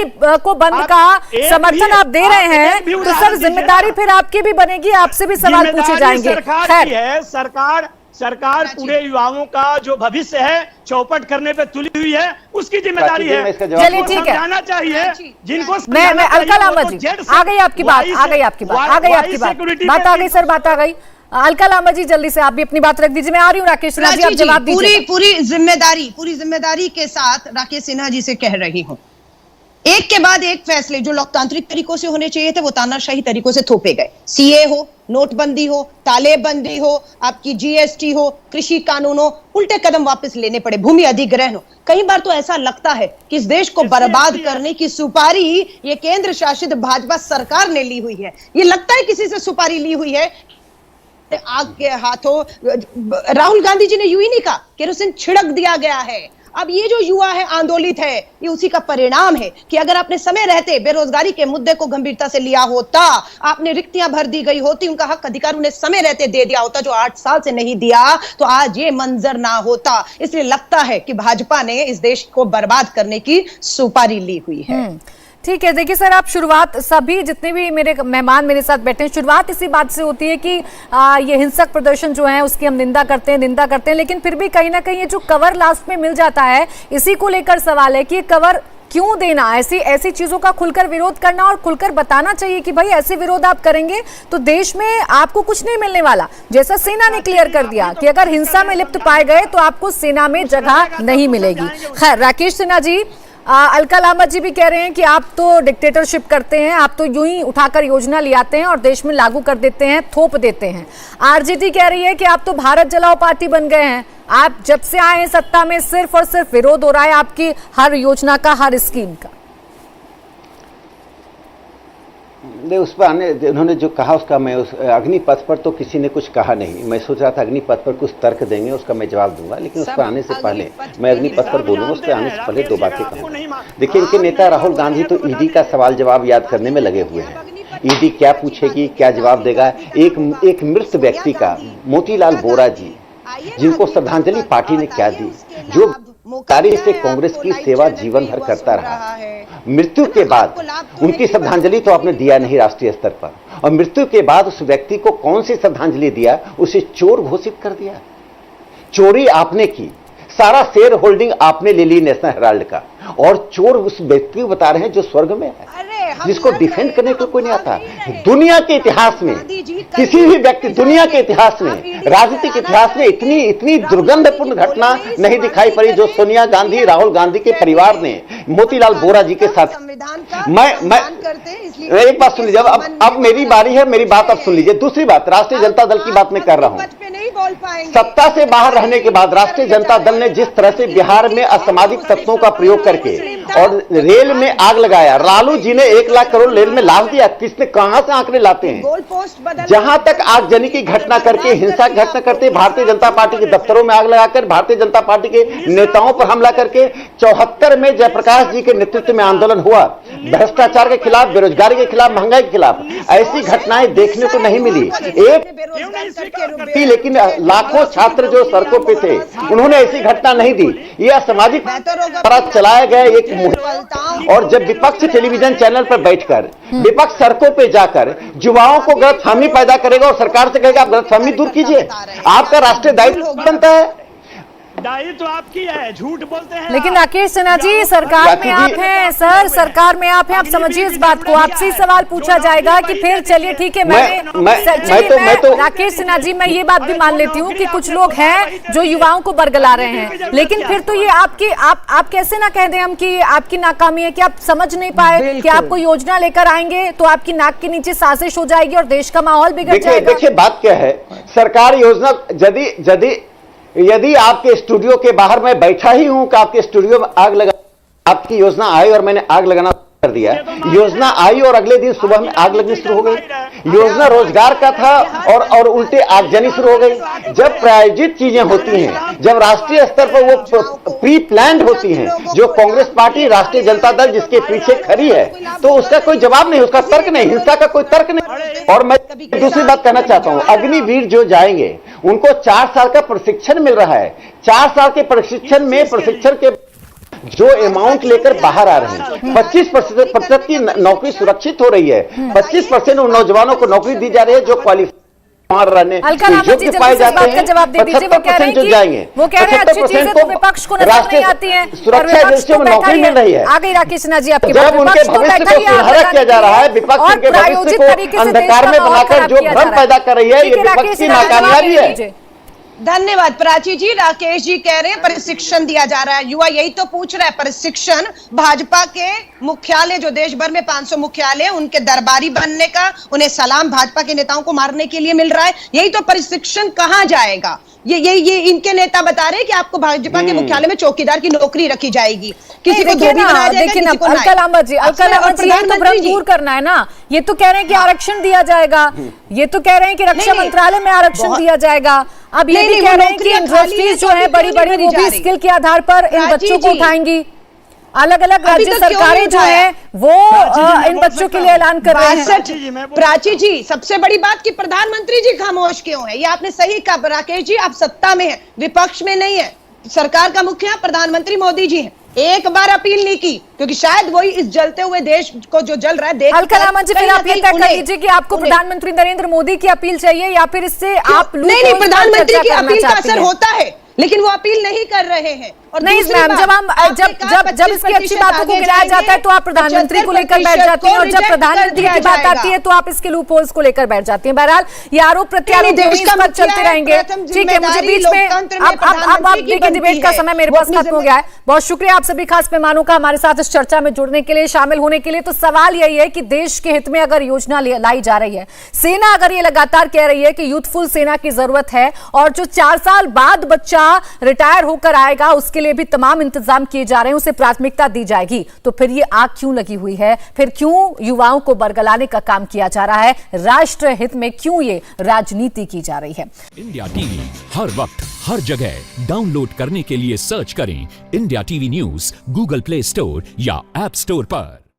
[SPEAKER 1] को बंद का समर्थन आप दे रहे हैं तो सर जिम्मेदारी फिर आपकी भी बनेगी, आपसे भी सवाल पूछे जाएंगे।
[SPEAKER 6] सरकार पूरे युवाओं का जो भविष्य है चौपट करने पे तुली हुई है, उसकी जिम्मेदारी है।
[SPEAKER 1] चलिए ठीक है,
[SPEAKER 6] समझाना चाहिए जिनको।
[SPEAKER 1] मैं अलका लांबा जी, आ गई आपकी बात, आ गई आपकी बात, आ गई आपकी बात आ गई सर, बात आ गई। अलका लांबा जी जल्दी से आप भी अपनी बात रख दीजिए। मैं आ रही हूँ राकेश सिन्हा जी, आप जवाब दीजिए।
[SPEAKER 4] पूरी जिम्मेदारी के साथ राकेश सिन्हा जी से कह रही हूँ, एक के बाद एक फैसले जो लोकतांत्रिक तरीकों से होने चाहिए थे वो तानाशाही तरीकों से थोपे गए। सीए हो, नोटबंदी हो, तालेबंदी हो, आपकी जीएसटी हो, कृषि कानून हो, उल्टे कदम वापस लेने पड़े, भूमि अधिग्रहण हो। कई बार तो ऐसा लगता है कि इस देश को बर्बाद करने की सुपारी ये केंद्र शासित भाजपा सरकार ने ली हुई है। ये लगता है किसी से सुपारी ली हुई है। आग के हाथों राहुल गांधी जी ने यूं ही नहीं कहा, केरोसिन छिड़क दिया गया है। अब ये जो युवा है आंदोलित है, ये उसी का परिणाम है कि अगर आपने समय रहते बेरोजगारी के मुद्दे को गंभीरता से लिया होता, आपने रिक्तियां भर दी गई होती, उनका हक अधिकार उन्हें समय रहते दे दिया होता, जो 8 साल से नहीं दिया, तो आज ये मंजर ना होता। इसलिए लगता है कि भाजपा ने इस देश को बर्बाद करने की सुपारी ली हुई है।
[SPEAKER 1] ठीक है, देखिए सर, आप शुरुआत, सभी जितने भी मेरे मेहमान मेरे साथ बैठे हैं, शुरुआत इसी बात से होती है कि ये हिंसक प्रदर्शन जो है उसकी हम निंदा करते हैं, लेकिन फिर भी कहीं ना कहीं ये जो कवर लास्ट में मिल जाता है, इसी को लेकर सवाल है कि ये कवर क्यों देना, ऐसी चीजों का खुलकर विरोध करना और खुलकर बताना चाहिए कि भाई ऐसे विरोध आप करेंगे तो देश में आपको कुछ नहीं मिलने वाला। जैसा सेना ने क्लियर कर दिया कि अगर हिंसा में लिप्त पाए गए तो आपको सेना में जगह नहीं मिलेगी। खैर, राकेश सिन्हा जी, अलका लांबा जी भी कह रहे हैं कि आप तो डिक्टेटरशिप करते हैं, आप तो यूं ही उठाकर योजना ले आते हैं और देश में लागू कर देते हैं, थोप देते हैं। आरजेडी कह रही है कि आप तो भारत जलाओ पार्टी बन गए हैं, आप जब से आए हैं सत्ता में सिर्फ और सिर्फ विरोध हो रहा है आपकी हर योजना का, हर स्कीम का।
[SPEAKER 5] उस पर आने, उन्होंने जो कहा उसका मैं उस अग्निपथ पर तो किसी ने कुछ कहा नहीं। मैं सोच रहा था अग्निपथ पर कुछ तर्क देंगे, उसका मैं जवाब दूंगा, लेकिन उस पर आने से पहले मैं अग्निपथ पर बोलूंगा, उस पर आने से पहले 2 बातें कहूंगा। देखिए, इनके नेता राहुल गांधी तो ईडी का सवाल जवाब याद करने में लगे हुए हैं। ईडी क्या पूछेगी, क्या जवाब देगा। एक मृत व्यक्ति का, मोतीलाल बोरा जी, जिनको श्रद्धांजलि पार्टी ने क्या दी, जो कार्य से कांग्रेस की सेवा जीवन भर करता रहा, मृत्यु के बाद उनकी श्रद्धांजलि तो आपने दिया नहीं राष्ट्रीय स्तर पर, और मृत्यु के बाद उस व्यक्ति को कौन सी श्रद्धांजलि दिया, उसे चोर घोषित कर दिया। चोरी आपने की, सारा शेयर होल्डिंग आपने ले ली नेशनल हेराल्ड का, और चोर उस व्यक्ति को बता रहे हैं जो स्वर्ग में है, जिसको डिफेंड करने को कोई नहीं आता। दुनिया के इतिहास में, किसी भी व्यक्ति, दुनिया के इतिहास में, राजनीतिक इतिहास में इतनी दुर्गंधपूर्ण घटना नहीं दिखाई पड़ी जो सोनिया गांधी, राहुल गांधी के परिवार ने मोतीलाल बोरा जी के साथ। मैं एक बात सुन लीजिए, अब मेरी बारी है, मेरी बात अब सुन लीजिए। दूसरी बात, राष्ट्रीय जनता दल की बात मैं कर रहा हूं। सत्ता से बाहर रहने के बाद राष्ट्रीय जनता दल ने जिस तरह से बिहार में असामाजिक तत्वों का प्रयोग करके और रेल में आग लगाया, लालू जी ने 1 लाख करोड़ रेल में लाभ दिया, किसने, कहां से आंकड़े लाते हैं। जहां तक आगजनी की घटना करके, हिंसा की घटना करते, भारतीय जनता पार्टी के दफ्तरों में आग लगाकर, भारतीय जनता पार्टी के नेताओं पर हमला करके, 74 में जयप्रकाश जी के नेतृत्व में आंदोलन हुआ, भ्रष्टाचार के खिलाफ, बेरोजगारी के खिलाफ, महंगाई के खिलाफ। ऐसी घटनाएं देखने को नहीं मिली। लेकिन लाखों छात्र जो सड़कों पे थे, उन्होंने ऐसी घटना नहीं दी। यह सामाजिक अपराध चलाया गया एक मुहिम। और जब विपक्ष टेलीविजन चैनल पर बैठकर, विपक्ष सड़कों पे जाकर युवाओं को गलतफहमी पैदा करेगा और सरकार से कहेगा आप गलतफहमी दूर कीजिए, आपका राष्ट्रीय दायित्व बनता है।
[SPEAKER 6] दायित्व आपकी है, झूठ बोलते हैं
[SPEAKER 1] लेकिन
[SPEAKER 6] आप।
[SPEAKER 1] राकेश सिन्हा जी, सरकार में आप हैं सर, सरकार में आप हैं, आप समझिए इस बात को। आपसे सवाल पूछा जाएगा कि फिर चलिए ठीक है, राकेश सिन्हा जी, मैं ये बात भी मान लेती हूँ कि कुछ लोग हैं जो युवाओं को बरगला रहे हैं, लेकिन फिर तो ये आपकी आप कैसे ना कह दें हम कि आपकी नाकामी है, कि आप समझ नहीं पाए कि आपको योजना लेकर आएंगे तो आपकी नाक के नीचे साजिश हो जाएगी और देश का माहौल बिगड़ जाएगा।
[SPEAKER 5] देखिए बात क्या है, सरकार योजना यदि आपके स्टूडियो के बाहर मैं बैठा ही हूं कि आपके स्टूडियो में आग लगा, आपकी योजना आई और मैंने आग लगाना कर दिया, योजना आई और अगले दिन सुबह में आग लगनी शुरू हो गई। योजना रोजगार का था और उल्टे आगजनी शुरू हो गई। जब प्रायोजित चीजें होती हैं, जब राष्ट्रीय स्तर पर वो प्री प्लान्ड होती हैं, जो कांग्रेस पार्टी, राष्ट्रीय जनता दल जिसके पीछे खड़ी है, तो उसका कोई जवाब नहीं, उसका तर्क नहीं, हिंसा का कोई तर्क नहीं। और मैं दूसरी बात कहना चाहता हूं, अग्निवीर जो जाएंगे उनको 4 साल का प्रशिक्षण मिल रहा है। 4 साल के प्रशिक्षण के जो अमाउंट लेकर बाहर आ रहे हैं, 25% की नौकरी सुरक्षित हो रही है, 25% उन नौजवानों को नौकरी दी जा रही है जो क्वालिफाई रहने योग्य पाए जाते हैं। 75% जो जाएंगे, 75% को राष्ट्रीय सुरक्षा एजेंसियों में नौकरी मिल रही है।
[SPEAKER 1] आगे राकेश सिन्हा जी, आपकी
[SPEAKER 5] जब उनके भविष्य को सुधारा किया जा रहा है, विपक्ष उनके भविष्य को अंधकार में बनाकर जो भ्रम पैदा कर रही है, ये विपक्ष की नाकामयाबी है।
[SPEAKER 4] धन्यवाद प्राची जी। राकेश जी कह रहे हैं प्रशिक्षण दिया जा रहा है, युवा यही तो पूछ रहा है। प्रशिक्षण भाजपा के मुख्यालय, जो देश भर में 500 मुख्यालय, उनके दरबारी बनने का, उन्हें सलाम भाजपा के नेताओं को मारने के लिए मिल रहा है। यही तो प्रशिक्षण कहां जाएगा? ये इनके नेता बता रहे हैं कि आपको भाजपा के मुख्यालय में चौकीदार की नौकरी रखी जाएगी, किसी को धोबी बनाया जाएगा, किसी को
[SPEAKER 1] अलका लांबा जी, ये तो भ्रम दूर करना है ना। ये तो कह रहे हैं कि आरक्षण दिया जाएगा, ये तो कह रहे हैं कि रक्षा मंत्रालय में आरक्षण दिया जाएगा। अब ये भी कह रहे हैं कि इंडस्ट्रीज जो है बड़ी बड़ी, वो भी स्किल के आधार पर इन बच्चों को उठाएंगी। अलग अलग राज्य सरकारें जो है वो इन बच्चों के लिए ऐलान कर रहे हैं।
[SPEAKER 4] प्राची जी, सबसे बड़ी बात कि प्रधानमंत्री जी खामोश क्यों है? ये आपने सही कहा राकेश जी, आप सत्ता में है, विपक्ष में नहीं है। सरकार का मुखिया प्रधानमंत्री मोदी जी है। एक बार अपील नहीं की, क्योंकि शायद वही इस जलते हुए देश को जो जल रहा है देख।
[SPEAKER 1] अलका लांबा जी, फिर आप ये तय कर लीजिए कि आपको प्रधानमंत्री नरेंद्र मोदी की अपील चाहिए या फिर इससे आप
[SPEAKER 4] नहीं, प्रधानमंत्री की अपील का असर होता है, लेकिन वो अपील नहीं कर रहे हैं। और
[SPEAKER 1] नहीं मैम, जब इसकी अच्छी बातों को गिराया जाता है तो आप प्रधानमंत्री को लेकर बैठ जाती हैं, और जब प्रधानमंत्री की बात आती है तो आप इसके लूपहोल्स को लेकर बैठ जाती हैं। बहरहाल ये आरोप प्रत्यारोप चलते रहेंगे। ठीक है, मुझे बीच में अब आप देखिए, डिबेट का समय मेरे पास खत्म हो गया है। बहुत शुक्रिया आप सभी खास मेहमानों का हमारे साथ इस चर्चा में जुड़ने के लिए, शामिल होने के लिए। तो सवाल यही है कि देश के हित में अगर योजना लाई जा रही है, सेना अगर ये लगातार कह रही है कि यूथफुल सेना की जरूरत है, और जो 4 साल बाद बच्चा रिटायर होकर आएगा उसके लिए भी तमाम इंतजाम किए जा रहे हैं, उसे प्राथमिकता दी जाएगी, तो फिर ये आग क्यों लगी हुई है? फिर क्यों युवाओं को बरगलाने का काम किया जा रहा है? राष्ट्र हित में क्यों ये राजनीति की जा रही है?
[SPEAKER 9] इंडिया टीवी हर वक्त हर जगह डाउनलोड करने के लिए सर्च करें India TV news Google play store या ऐप स्टोर पर।